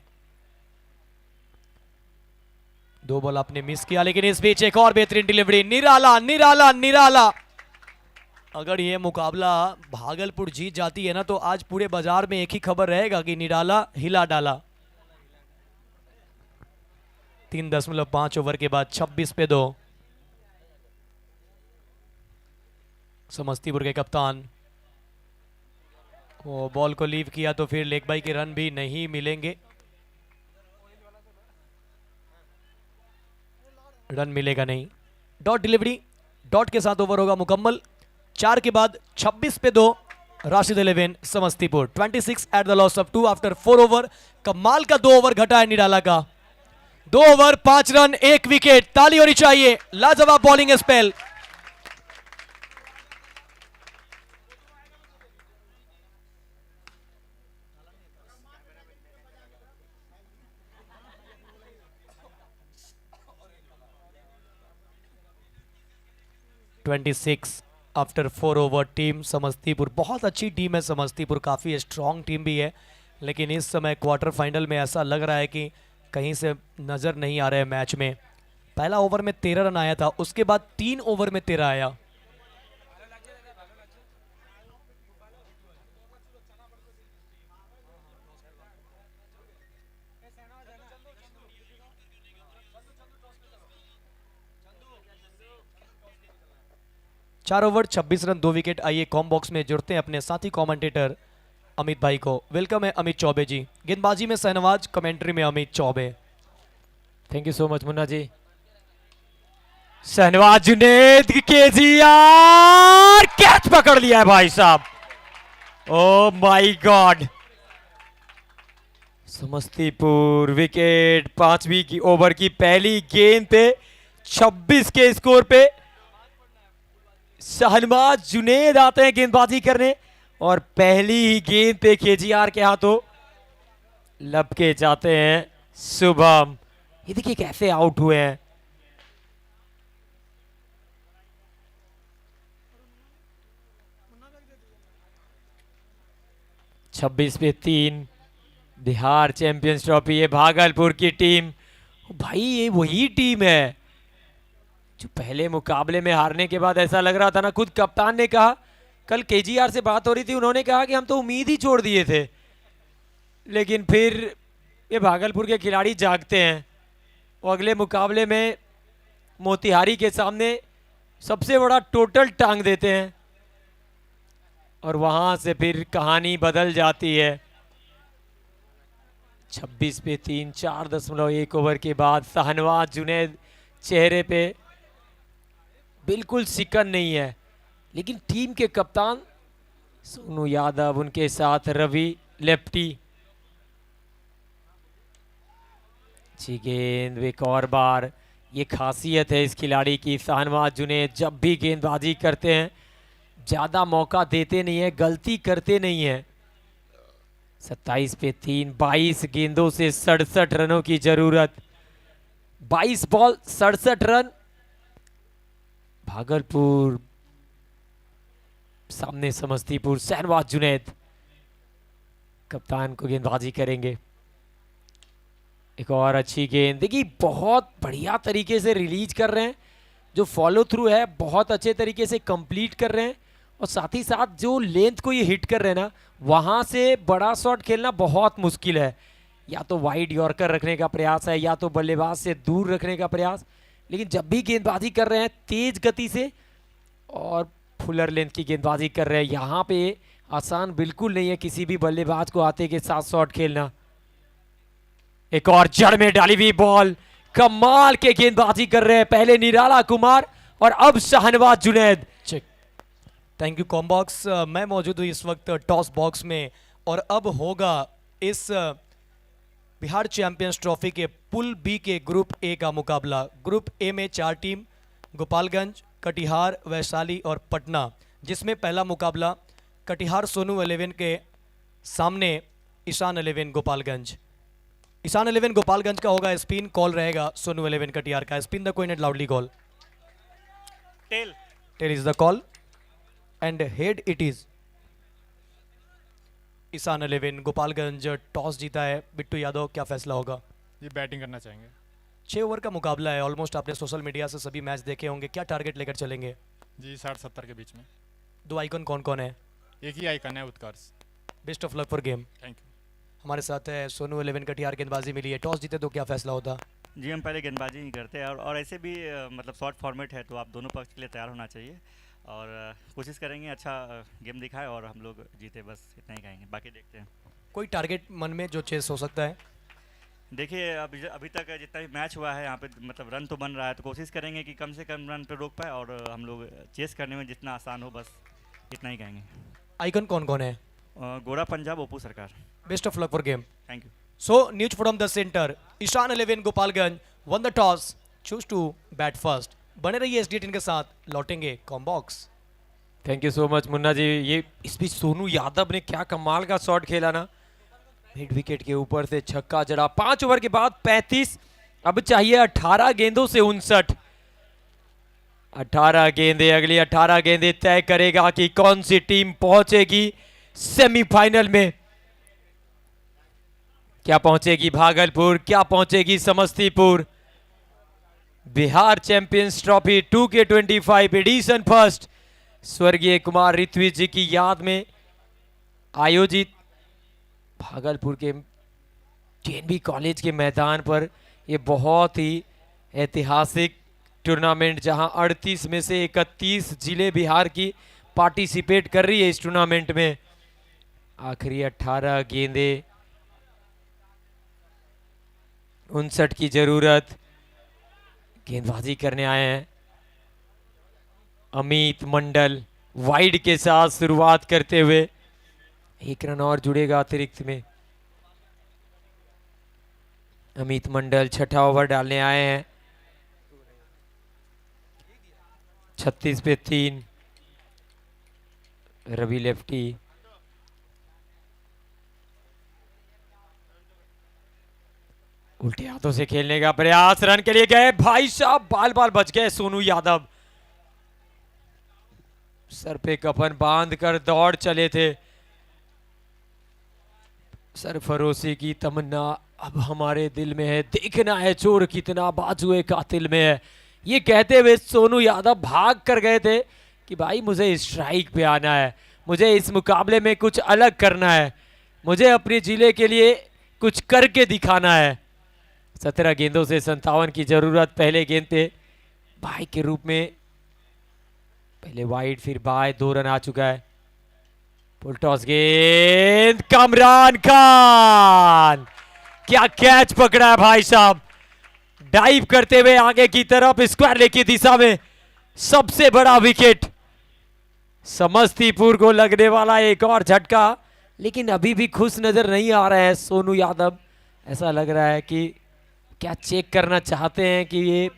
2 बॉल आपने मिस किया, लेकिन इस बीच एक और बेहतरीन डिलीवरी। निराला निराला निराला। अगर ये मुकाबला भागलपुर जीत जाती है ना तो आज पूरे बाजार में एक ही खबर रहेगा कि निराला हिला डाला। 3.5 ओवर के बाद 26 पे 2। समस्तीपुर के कप्तान। वो बॉल को लीव किया तो फिर लेग बाई के रन भी नहीं मिलेंगे, रन मिलेगा नहीं। डॉट डिलीवरी, डॉट के साथ ओवर होगा मुकम्मल। 4 के बाद 26 पे 2, Rashid 11 Samastipur 26 at the loss of 2 after 4 over. कमाल का 2 ओवर घटा है निराला का। 2 ओवर 5 रन 1 विकेट, ताली होनी चाहिए। लाजवाब bowling spell. After 4 over team Samastipur बहुत अच्छी टीम है। समस्तीपुर काफ़ी स्ट्रॉन्ग टीम भी है, लेकिन इस समय क्वार्टर फाइनल में ऐसा लग रहा है कि कहीं से नज़र नहीं आ रहे हैं मैच में। पहला ओवर में 13 रन आया था, उसके बाद 3 ओवर में 13 आया। चार ओवर 26 रन 2 विकेट। आइए कॉम बॉक्स में जुड़ते हैं अपने साथी कमेंटेटर अमित भाई को। वेलकम है अमित चौबे जी। गेंदबाजी में शहनवाज, कमेंट्री में Amit Choubey. Thank you so much Munna ji. Shahnawaz Juned KGR catch पकड़ लिया है भाई साहब। Oh my God. Samastipur wicket 5वीं की ओवर की पहली गेंद पे 26 के स्कोर पे शहनवाज जुनेद आते हैं गेंदबाजी करने और पहली ही गेंद पे केजीआर के हाथों लपके जाते हैं शुभम। ये देखिए कैसे आउट हुए हैं। छब्बीस पे 3 बिहार चैंपियंस ट्रॉफी है भागलपुर की टीम। भाई ये वही टीम है जो पहले मुकाबले में हारने के बाद ऐसा लग रहा था ना, खुद कप्तान ने कहा, कल केजीआर से बात हो रही थी, उन्होंने कहा कि हम तो उम्मीद ही छोड़ दिए थे, लेकिन फिर ये भागलपुर के खिलाड़ी जागते हैं और अगले मुकाबले में मोतिहारी के सामने सबसे बड़ा टोटल टांग देते हैं और वहां से फिर कहानी बदल जाती है। 26 पे 3, 4.1 ओवर के बाद शहनवाज जुनेद चेहरे पे बिल्कुल सिकन नहीं है, लेकिन टीम के कप्तान सोनू यादव, उनके साथ रवि लेफ्टी। अच्छी गेंद एक और बार। ये खासियत है इस खिलाड़ी की, शहनवाज जुनेद जब भी गेंदबाजी करते हैं ज्यादा मौका देते नहीं है, गलती करते नहीं है। 27 पे 3, 22 गेंदों से 67 रनों की जरूरत। 22 बॉल 67 रन। भागलपुर सामने समस्तीपुर। शहनवाज जुनेद कप्तान को गेंदबाजी करेंगे। एक और अच्छी गेंद, देखिए बहुत बढ़िया तरीके से रिलीज कर रहे हैं, जो फॉलो थ्रू है बहुत अच्छे तरीके से कंप्लीट कर रहे हैं और साथ ही साथ जो लेंथ को ये हिट कर रहे हैं ना, वहां से बड़ा शॉट खेलना बहुत मुश्किल है। या तो वाइड यॉर्कर रखने का प्रयास है या तो बल्लेबाज से दूर रखने का प्रयास, लेकिन जब भी गेंदबाजी कर रहे हैं तेज गति से और फुलर लेंथ की गेंदबाजी कर रहे हैं, यहाँ पे आसान बिल्कुल नहीं है किसी भी बल्लेबाज को आते के साथ शॉट खेलना। एक और जड़ में डाली हुई बॉल, कमाल के गेंदबाजी कर रहे हैं पहले निराला कुमार और अब Shahnawaz Junaid. Check. Thank you comm box. मैं मौजूद हूँ इस वक्त टॉस बॉक्स में और अब होगा इस बिहार चैंपियंस ट्रॉफी के पुल बी के ग्रुप ए का मुकाबला। ग्रुप ए में 4 टीम, गोपालगंज, कटिहार, वैशाली और पटना, जिसमें पहला मुकाबला कटिहार सोनू 11 के सामने ईशान 11 गोपालगंज। ईशान 11 गोपालगंज का होगा, स्पिन कॉल रहेगा सोनू 11 कटिहार का। Spin the coin at loudly call. Tail. Tail is the call and head it is. Ishan 11 Gopalganj toss जीता है। बिट्टू यादव, क्या फैसला होगा? ये बैटिंग करना चाहेंगे। 6 ओवर का मुकाबला है। ऑलमोस्ट आपने सोशल मीडिया से सभी मैच देखे होंगे। क्या टारगेट लेकर चलेंगे? जी 60-70 के बीच में। 2 आइकन कौन कौन है? एक ही आइकन है, Utkarsh. Best of luck for game. Thank you. हमारे साथ है सोनू 11 कटिहार। गेंदबाजी मिली है, टॉस जीते तो क्या फैसला होता? जी हम पहले गेंदबाजी ही करते हैं और ऐसे भी मतलब शॉर्ट फॉर्मेट है तो आप दोनों पक्ष के लिए तैयार होना चाहिए। और कोशिश करेंगे अच्छा गेम दिखाए और हम लोग जीते, बस इतना ही कहेंगे, बाकी देखते हैं। कोई टारगेट मन में जो चेस हो सकता है? देखिए अभी तक जितना भी मैच हुआ है यहाँ पे मतलब रन तो बन रहा है, तो कोशिश करेंगे कि कम से कम रन पे रोक पाए और हम लोग चेस करने में जितना आसान हो, बस इतना ही कहेंगे। आइकन कौन कौन है? गोरा पंजाब, ओपू सरकार। Best of luck for game. Thank you. So, news from the center. Ishan 11 Gopalganj won the toss, choose to bat first. बने रहिए SDT के साथ, लौटेंगे कॉम्बॉक्स। Thank you so much Munna ji. ये इस बीच सोनू यादव ने क्या कमाल का शॉट खेला ना, मिड विकेट के ऊपर से छक्का जड़ा। 5 ओवर के बाद 35, अब चाहिए 18 गेंदों से 59। 18 गेंदे, अगली 18 गेंदे तय करेगा कि कौन सी टीम पहुंचेगी सेमीफाइनल में। क्या पहुंचेगी भागलपुर, क्या पहुंचेगी Samastipur. Bihar champions trophy 2K25 edition first स्वर्गीय कुमार ऋत्विज जी की याद में आयोजित भागलपुर के TNB कॉलेज के मैदान पर ये बहुत ही ऐतिहासिक टूर्नामेंट, जहां 38 में से 31 जिले बिहार की पार्टिसिपेट कर रही है इस टूर्नामेंट में। आखिरी 18 गेंदे, 59 की जरूरत। गेंदबाजी करने आए हैं अमित मंडल, वाइड के साथ शुरुआत करते हुए। 1 रन और जुड़ेगा अतिरिक्त में। अमित मंडल 6ठा ओवर डालने आए हैं। 36 पे 3। रवि लेफ्टी, उल्टे हाथों से खेलने का प्रयास, रन के लिए गए भाई साहब, बाल बाल बच गए सोनू यादव। सर पे कफन बांध कर दौड़ चले थे। सरफरोशी की तमन्ना अब हमारे दिल में है, देखना है चोर कितना बाजुए कातिल में है। ये कहते हुए सोनू यादव भाग कर गए थे कि भाई मुझे स्ट्राइक पे आना है, मुझे इस मुकाबले में कुछ अलग करना है, मुझे अपने जिले के लिए कुछ करके दिखाना है। 17 गेंदों से 57 की जरूरत। पहले गेंद पे बाई के रूप में, पहले वाइड फिर बाय, 2 रन आ चुका है। फुल टॉस गेंद, कमरान खान क्या कैच पकड़ा है भाई साहब, डाइव करते हुए आगे की तरफ स्क्वायर लेग की दिशा में। सबसे बड़ा विकेट, समस्तीपुर को लगने वाला एक और झटका, लेकिन अभी भी खुश नजर नहीं आ रहे हैं सोनू यादव। ऐसा लग रहा है कि क्या चेक करना चाहते हैं कि ये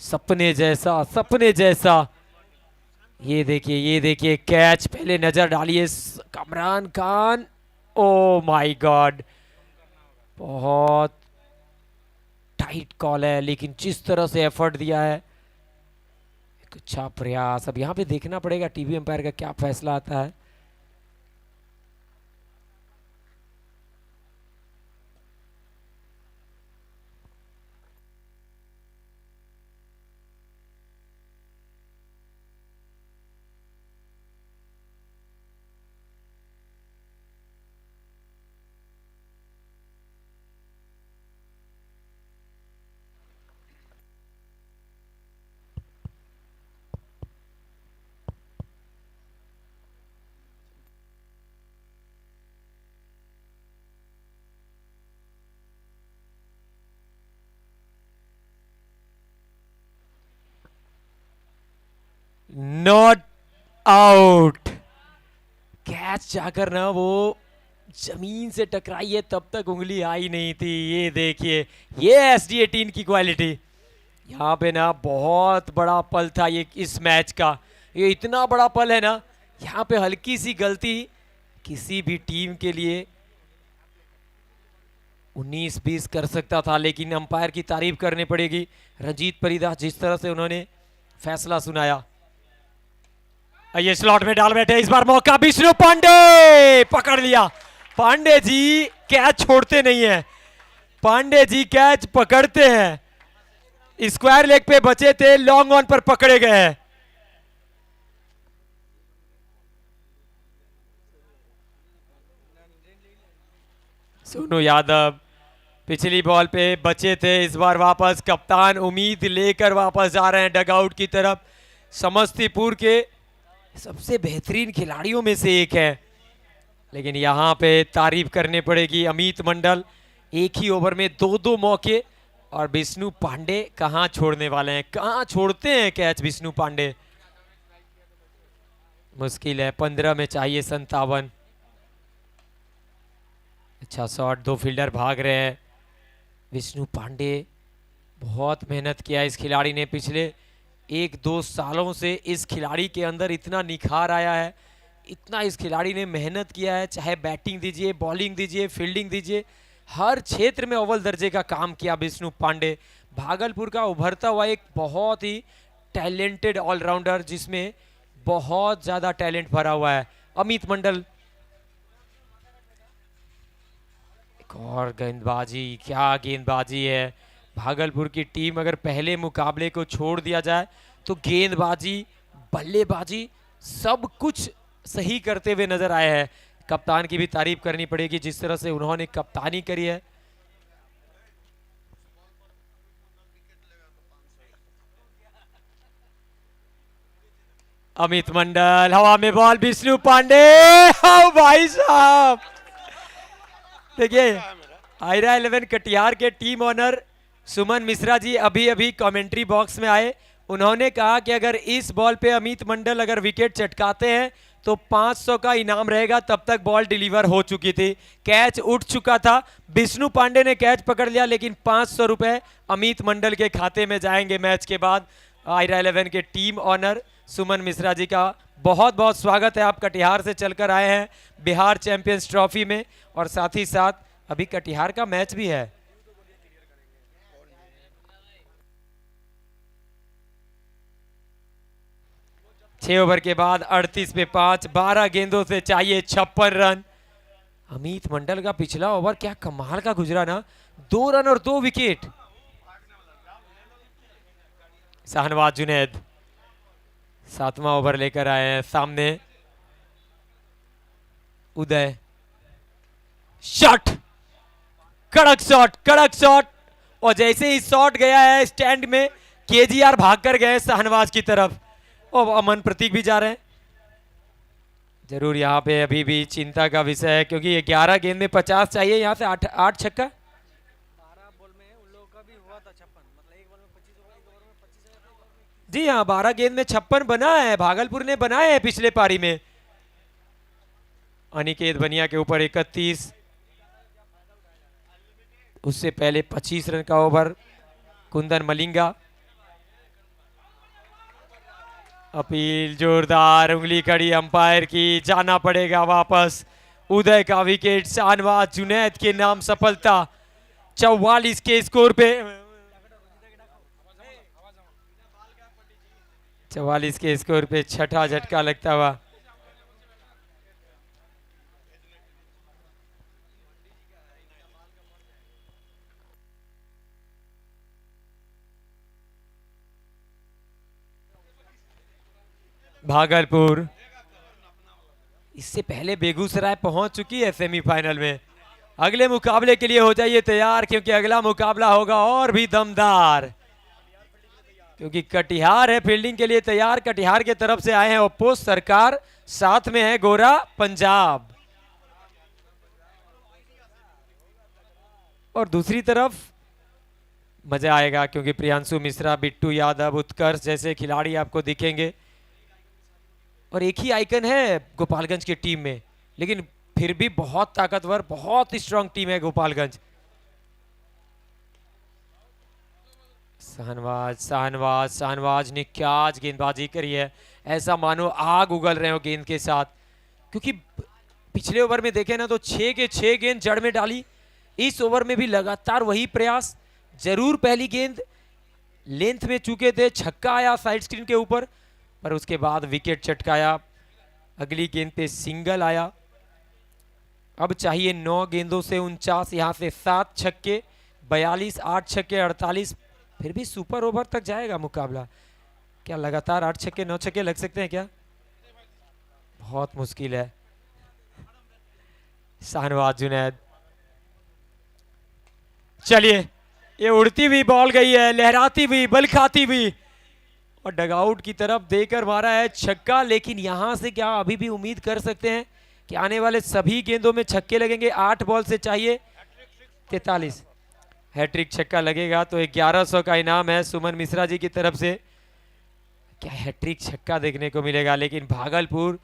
सपने जैसा, सपने जैसा। ये देखिए कैच, पहले नजर डालिए कमरान खान। ओ माय गॉड, बहुत टाइट कॉल है, लेकिन जिस तरह से एफर्ट दिया है, एक अच्छा प्रयास। अब यहां पे देखना पड़ेगा टीवी अंपायर का क्या फैसला आता है। Not out. कैच जाकर ना वो जमीन से टकराई है, तब तक उंगली आई नहीं थी। ये देखिए, ये SD18 की क्वालिटी। यहाँ पे ना बहुत बड़ा पल था ये इस मैच का, ये इतना बड़ा पल है ना, यहाँ पे हल्की सी गलती किसी भी टीम के लिए 19-20 कर सकता था। लेकिन अंपायर की तारीफ करनी पड़ेगी, रंजीत परिदास, जिस तरह से उन्होंने फैसला सुनाया। ये स्लॉट में डाल बैठे इस बार मौका, विष्णु पांडे पकड़ लिया। पांडे जी कैच छोड़ते नहीं है, पांडे जी कैच पकड़ते हैं। स्क्वायर लेग पे बचे थे, लॉन्ग ऑन पर पकड़े गए हैं। सोनू यादव पिछली बॉल पे बचे थे, इस बार वापस कप्तान उम्मीद लेकर वापस जा रहे हैं डगआउट की तरफ। समस्तीपुर के सबसे बेहतरीन खिलाड़ियों में से एक है, लेकिन यहाँ पे तारीफ करनी पड़ेगी अमित मंडल। एक ही ओवर में दो दो मौके, और विष्णु पांडे कहाँ छोड़ने वाले हैं, कहाँ छोड़ते हैं कैच विष्णु पांडे। मुश्किल है, 15 में चाहिए 57। अच्छा शॉट, दो फील्डर भाग रहे हैं। विष्णु पांडे, बहुत मेहनत किया इस खिलाड़ी ने, पिछले 1-2 सालों से इस खिलाड़ी के अंदर इतना निखार आया है, इतना इस खिलाड़ी ने मेहनत किया है। चाहे बैटिंग दीजिए, बॉलिंग दीजिए, फील्डिंग दीजिए, हर क्षेत्र में अव्वल दर्जे का काम किया विष्णु पांडे। भागलपुर का उभरता हुआ एक बहुत ही टैलेंटेड ऑलराउंडर, जिसमें बहुत ज़्यादा टैलेंट भरा हुआ है अमित मंडल। एक और गेंदबाजी, क्या गेंदबाजी है। भागलपुर की टीम अगर पहले मुकाबले को छोड़ दिया जाए तो गेंदबाजी, बल्लेबाजी सब कुछ सही करते हुए नजर आए हैं। कप्तान की भी तारीफ करनी पड़ेगी, जिस तरह से उन्होंने कप्तानी करी है। अमित मंडल, हवा में बॉल, विष्णु पांडे, हाँ भाई साहब। देखिए आयरा 11 कटिहार के टीम ऑनर सुमन मिश्रा जी अभी अभी कमेंट्री बॉक्स में आए। उन्होंने कहा कि अगर इस बॉल पे अमित मंडल अगर विकेट चटकाते हैं तो 500 का इनाम रहेगा। तब तक बॉल डिलीवर हो चुकी थी, कैच उठ चुका था। विष्णु पांडे ने कैच पकड़ लिया, लेकिन 500 रुपए अमित मंडल के खाते में जाएंगे मैच के बाद। आयरा 11 के टीम ऑनर सुमन मिश्रा जी का बहुत बहुत स्वागत है। आप कटिहार से चलकर आए हैं बिहार चैंपियंस ट्रॉफी में, और साथ ही साथ अभी कटिहार का मैच भी है। छह ओवर के बाद 38 पे 5, 12 गेंदों से चाहिए 56 रन। अमित मंडल का पिछला ओवर क्या कमाल का गुजरा ना, 2 रन और 2 विकेट। शाहनवाज जुनैद 7वां ओवर लेकर आए हैं सामने। उदय, शॉट, कड़क शॉट, कड़क शॉट, और जैसे ही शॉट गया है स्टैंड में, केजीआर भागकर गए शाहनवाज की तरफ, और अमन प्रतीक भी जा रहे हैं। जरूर यहाँ पे अभी भी चिंता का विषय है, क्योंकि 11 गेंद में 50 चाहिए, यहाँ से 8 छक्का। 12 बॉल में उन लोगों का भी हुआ था 56, मतलब एक बॉल में 25 ओवर, एक ओवर में 25। जी हाँ, 12 गेंद में 56 बना है, भागलपुर ने बनाए हैं पिछले पारी में। अनिकेत बनिया के ऊपर 31, उससे पहले 25 रन का ओवर कुंदन मलिंगा। अपील जोरदार, उंगली कड़ी अंपायर की, जाना पड़ेगा वापस। उदय का विकेट, शाहनवाज जुनैद के नाम सफलता। 44 के स्कोर पे, 44 के स्कोर पे छठा झटका लगता हुआ। भागलपुर इससे पहले बेगूसराय पहुंच चुकी है सेमीफाइनल में। अगले मुकाबले के लिए हो जाइए तैयार, क्योंकि अगला मुकाबला होगा और भी दमदार, क्योंकि कटिहार है फील्डिंग के लिए तैयार। कटिहार के तरफ से आए हैं ओप्पो सरकार, साथ में है गोरा पंजाब, और दूसरी तरफ मजा आएगा क्योंकि प्रियांशु मिश्रा, बिट्टू यादव, उत्कर्ष जैसे खिलाड़ी आपको दिखेंगे। और एक ही आइकन है गोपालगंज की टीम में, लेकिन फिर भी बहुत ताकतवर, बहुत स्ट्रांग टीम है गोपालगंज। शाहनवाज ने क्या आज गेंदबाजी करी है, ऐसा मानो आग उगल रहे हो गेंद के साथ। क्योंकि पिछले ओवर में देखे ना तो 6 के 6 गेंद जड़ में डाली, इस ओवर में भी लगातार वही प्रयास। जरूर पहली गेंद लेंथ में चूके थे, छक्का आया साइड स्क्रीन के ऊपर, पर उसके बाद विकेट चटकाया। अगली गेंद पे सिंगल आया। अब चाहिए 9 गेंदों से 49, यहां से 7 छक्के, 42, 8 छक्के 48, फिर भी सुपर ओवर तक जाएगा मुकाबला। क्या लगातार 8 छक्के 9 छक्के लग सकते हैं क्या? बहुत मुश्किल है। शाहनवाज जुनैद चलिए, ये उड़ती हुई बॉल गई है, लहराती हुई, बल खाती हुई, और डगआउट की तरफ देकर मारा है छक्का। लेकिन यहां से क्या अभी भी उम्मीद कर सकते हैं कि आने वाले सभी गेंदों में छक्के लगेंगे? 8 बॉल से चाहिए 43। हैट्रिक छक्का लगेगा तो 1100 का इनाम है सुमन मिश्रा जी की तरफ से। क्या हैट्रिक छक्का देखने को मिलेगा? लेकिन भागलपुर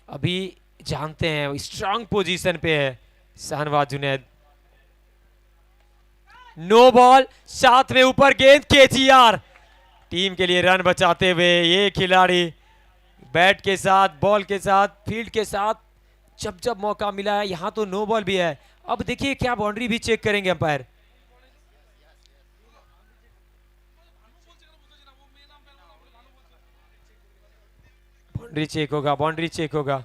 अभी जानते हैं स्ट्रांग पोजीशन पे है। शाहनवाज जुनैद, नो बॉल, साथ में ऊपर गेंद, केजीआर टीम के लिए रन बचाते हुए। ये खिलाड़ी बैट के साथ, बॉल के साथ, फील्ड के साथ जब जब मौका मिला है, यहां तो नो बॉल भी है। अब देखिए क्या बाउंड्री भी चेक करेंगे अंपायर। बाउंड्री चेक होगा, बाउंड्री चेक होगा।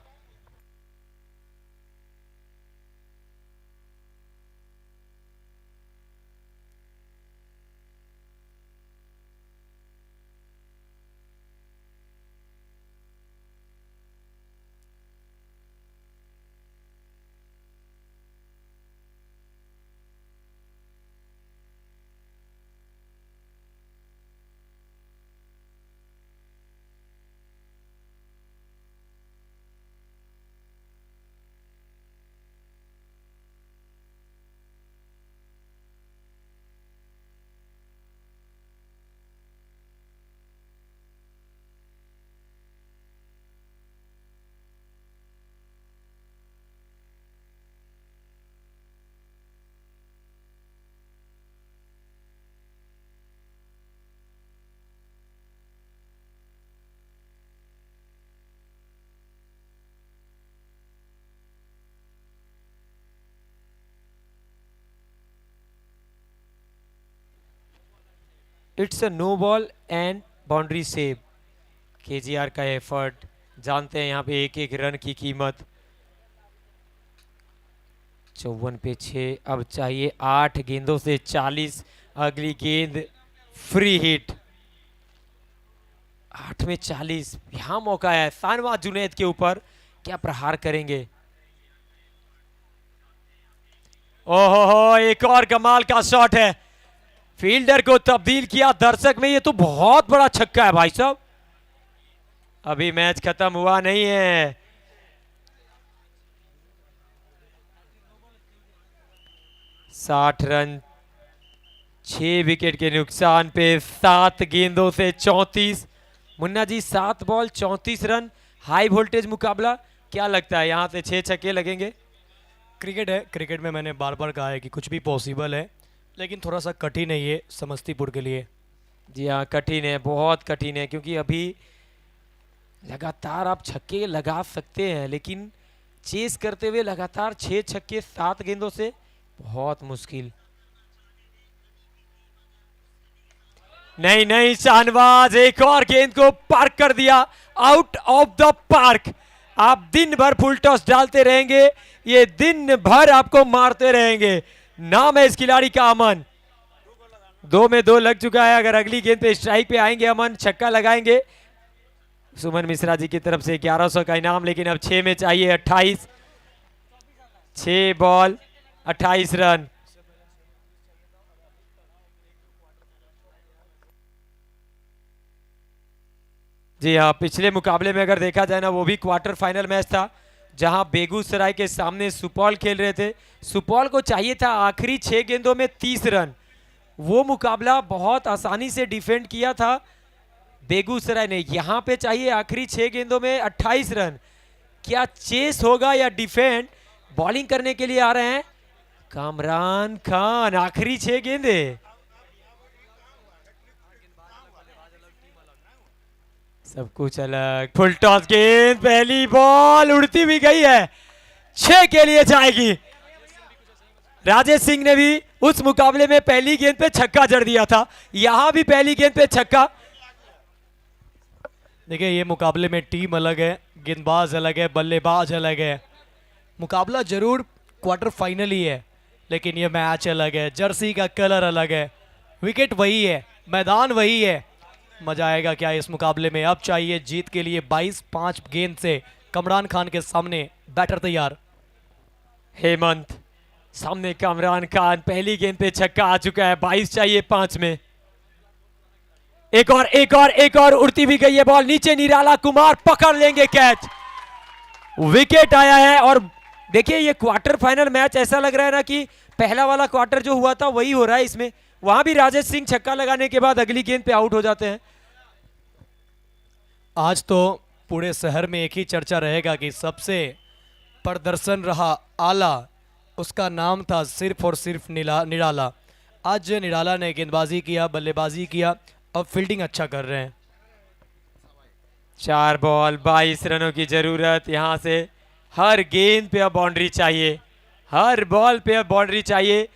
It's a no ball and boundary save. KGR का एफर्ट, जानते हैं यहाँ पे एक एक रन की कीमत। 54 पे 6, अब चाहिए 8 गेंदों से 40। अगली गेंद फ्री हिट, 8 में 40। यहां मौका है शाहनवाज जुनैद के ऊपर, क्या प्रहार करेंगे? ओहो हो, एक और कमाल का शॉट है, फील्डर को तब्दील किया दर्शक में। ये तो बहुत बड़ा छक्का है भाई साहब। अभी मैच खत्म हुआ नहीं है। साठ रन 6 विकेट के नुकसान पे, 7 गेंदों से 34। Munna ji, 7 ball 34 run, high voltage मुकाबला। क्या लगता है यहां से 6 छक्के लगेंगे? क्रिकेट है, क्रिकेट में मैंने बार बार कहा है कि कुछ भी पॉसिबल है, लेकिन थोड़ा सा कठिन है ये समस्तीपुर के लिए। जी हाँ, कठिन है, बहुत कठिन है, क्योंकि अभी लगातार आप छक्के लगा सकते हैं, लेकिन चेस करते हुए लगातार 6 छक्के 7 गेंदों से बहुत मुश्किल। नहीं नहीं, शाहनवाज एक और गेंद को पार्क कर दिया, आउट ऑफ द पार्क। आप दिन भर फुल टॉस डालते रहेंगे, ये दिन भर आपको मारते रहेंगे। नाम है इस खिलाड़ी का अमन। 2 में 2 लग चुका है। अगर अगली गेंद पे स्ट्राइक पे आएंगे अमन, छक्का लगाएंगे। सुमन मिश्रा जी की तरफ से 1100 का इनाम, लेकिन अब 6 में चाहिए 28। 6 बॉल 28 रन। जी हाँ, पिछले मुकाबले में अगर देखा जाए ना, वो भी क्वार्टर फाइनल मैच था, जहां बेगूसराय के सामने सुपौल खेल रहे थे। सुपौल को चाहिए था आखिरी 6 गेंदों में 30 रन। वो मुकाबला बहुत आसानी से डिफेंड किया था बेगूसराय ने। यहां पे चाहिए आखिरी 6 गेंदों में 28 रन। क्या चेस होगा या डिफेंड? बॉलिंग करने के लिए आ रहे हैं कामरान खान। आखिरी 6 गेंदे, सब कुछ अलग। फुल टॉस गेंद, पहली बॉल उड़ती हुई गई है, 6 के लिए जाएगी। राजेश सिंह ने भी उस मुकाबले में पहली गेंद पे छक्का जड़ दिया था, यहां भी पहली गेंद पे छक्का। देखिए, ये मुकाबले में टीम अलग है, गेंदबाज अलग है, बल्लेबाज अलग है। मुकाबला जरूर क्वार्टर फाइनल ही है, लेकिन ये मैच अलग है, जर्सी का कलर अलग है, विकेट वही है, मैदान वही है। मजा आएगा क्या इस मुकाबले में? अब चाहिए जीत के लिए 22-5 गेंद से। कमरान खान के सामने बैटर तैयार। हेमंत सामने कामरान खान, पहली गेंद पे छक्का आ चुका है, 22 चाहिए 5 में। एक और उड़ती भी गई है बॉल नीचे, निराला कुमार पकड़ लेंगे कैच, विकेट आया है। और देखिए ये क्वार्टर फाइनल मैच ऐसा लग रहा है ना कि पहला वाला क्वार्टर जो हुआ था वही हो रहा है इसमें। वहां भी राजेश सिंह छक्का लगाने के बाद अगली गेंद पे आउट हो जाते हैं। आज तो पूरे शहर में एक ही चर्चा रहेगा कि सबसे प्रदर्शन रहा आला, उसका नाम था सिर्फ और सिर्फ निराला। आज निराला ने गेंदबाजी किया, बल्लेबाजी किया, अब फील्डिंग अच्छा कर रहे हैं। 4 बॉल 22 रनों की जरूरत। यहां से हर गेंद पे अब बाउंड्री चाहिए, हर बॉल पे अब बाउंड्री चाहिए।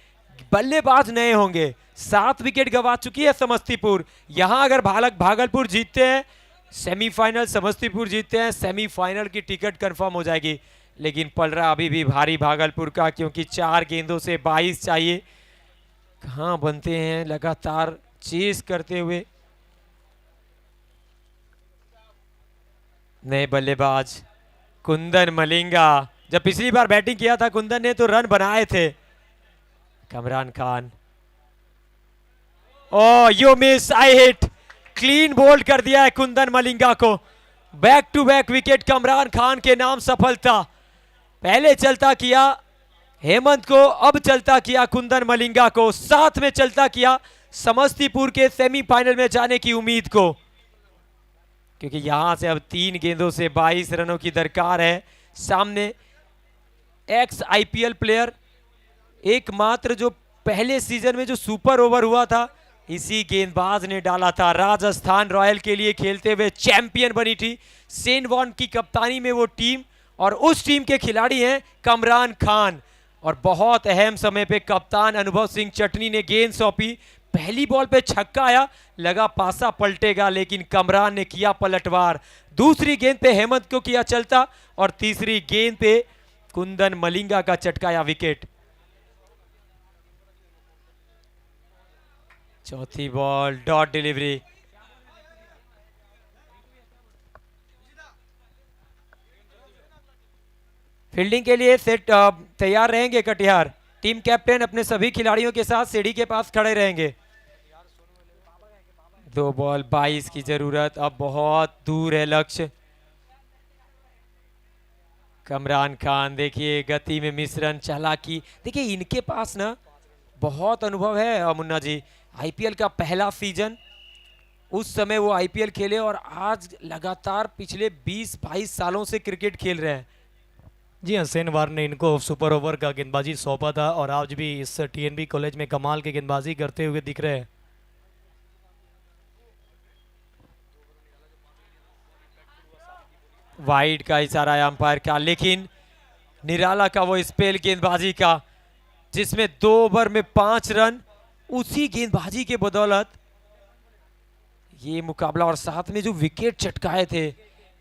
बल्लेबाज नए होंगे, 7 विकेट गंवा चुकी है समस्तीपुर। यहां अगर भागलपुर जीतते हैं सेमीफाइनल, समस्तीपुर जीतते हैं सेमीफाइनल की टिकट कंफर्म हो जाएगी। लेकिन पलड़ा अभी भी भारी भागलपुर का, क्योंकि 4 गेंदों से 22 चाहिए। कहां बनते हैं लगातार चेस करते हुए नए बल्लेबाज कुंदन मलिंगा। जब पिछली बार बैटिंग किया था कुंदन ने तो रन बनाए थे। Kamran Khan, oh you miss, I hit, clean bowled कर दिया है कुंदन मलिंगा को। Back to back wicket Kamran Khan के नाम सफलता। पहले चलता किया हेमंत को, अब चलता किया कुंदन मलिंगा को, साथ में चलता किया समस्तीपुर के सेमीफाइनल में जाने की उम्मीद को। क्योंकि यहां से अब 3 गेंदों से 22 रनों की दरकार है। सामने एक्स आईपीएल प्लेयर, एकमात्र जो पहले सीजन में जो सुपर ओवर हुआ था इसी गेंदबाज ने डाला था। राजस्थान रॉयल के लिए खेलते हुए चैंपियन बनी थी सेन वॉन की कप्तानी में वो टीम, और उस टीम के खिलाड़ी हैं कमरान खान। और बहुत अहम समय पे कप्तान अनुभव सिंह चटनी ने गेंद सौंपी। पहली बॉल पे छक्का आया, लगा पासा पलटेगा, लेकिन कमरान ने किया पलटवार। दूसरी गेंद पे हेमंत को किया चलता, और तीसरी गेंद पे कुंदन मलिंगा का चटकाया विकेट। चौथी बॉल डॉट डिलीवरी। फील्डिंग के लिए सेट तैयार रहेंगे कटिहार। टीम कैप्टन अपने सभी खिलाड़ियों के साथ सीढ़ी के पास खड़े रहेंगे। 2 बॉल 22 की जरूरत, अब बहुत दूर है लक्ष्य। कमरान खान देखिए गति में मिश्रण, चालाकी, देखिए इनके पास ना बहुत अनुभव है मुन्ना जी। आईपीएल का पहला सीजन, उस समय वो आईपीएल खेले और आज लगातार पिछले 20-22 सालों से क्रिकेट खेल रहे हैं। जी हाँ, सेनवार ने इनको सुपर ओवर का गेंदबाजी सौंपा था और आज भी इस टीएनबी कॉलेज में कमाल की गेंदबाजी करते हुए दिख रहे हैं। वाइड का इशारा है अंपायर का, लेकिन निराला का वो स्पेल गेंदबाजी का जिसमें 2 ओवर में 5 रन, उसी गेंदबाजी के बदौलत ये मुकाबला, और साथ में जो विकेट चटकाए थे,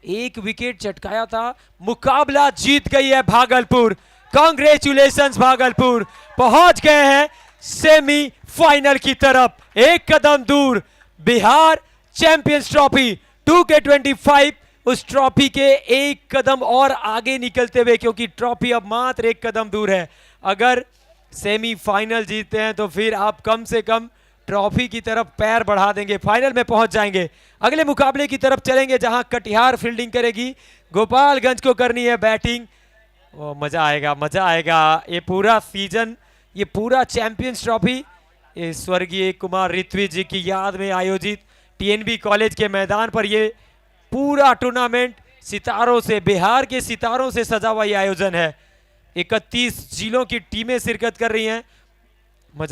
1 विकेट चटकाया था, मुकाबला जीत गई है भागलपुर। कांग्रेचुलेशंस भागलपुर, पहुंच गए हैं सेमीफाइनल की तरफ, 1 कदम दूर। बिहार चैंपियंस ट्रॉफी 2K25 उस ट्रॉफी के 1 कदम और आगे निकलते हुए, क्योंकि ट्रॉफी अब मात्र 1 कदम दूर है। अगर सेमीफाइनल जीतते हैं तो फिर आप कम से कम ट्रॉफी की तरफ पैर बढ़ा देंगे, फाइनल में पहुंच जाएंगे। अगले मुकाबले की तरफ चलेंगे जहां कटिहार फील्डिंग करेगी, गोपालगंज को करनी है बैटिंग। ओ मजा आएगा, मजा आएगा। ये पूरा सीजन, ये पूरा चैंपियंस ट्रॉफी ये स्वर्गीय कुमार ऋत्विज जी की याद में आयोजित टीएनबी कॉलेज के मैदान पर ये पूरा टूर्नामेंट सितारों से, बिहार के सितारों से सजा हुआ ये आयोजन है। 31 जिलों की टीमें शिरकत कर रही हैं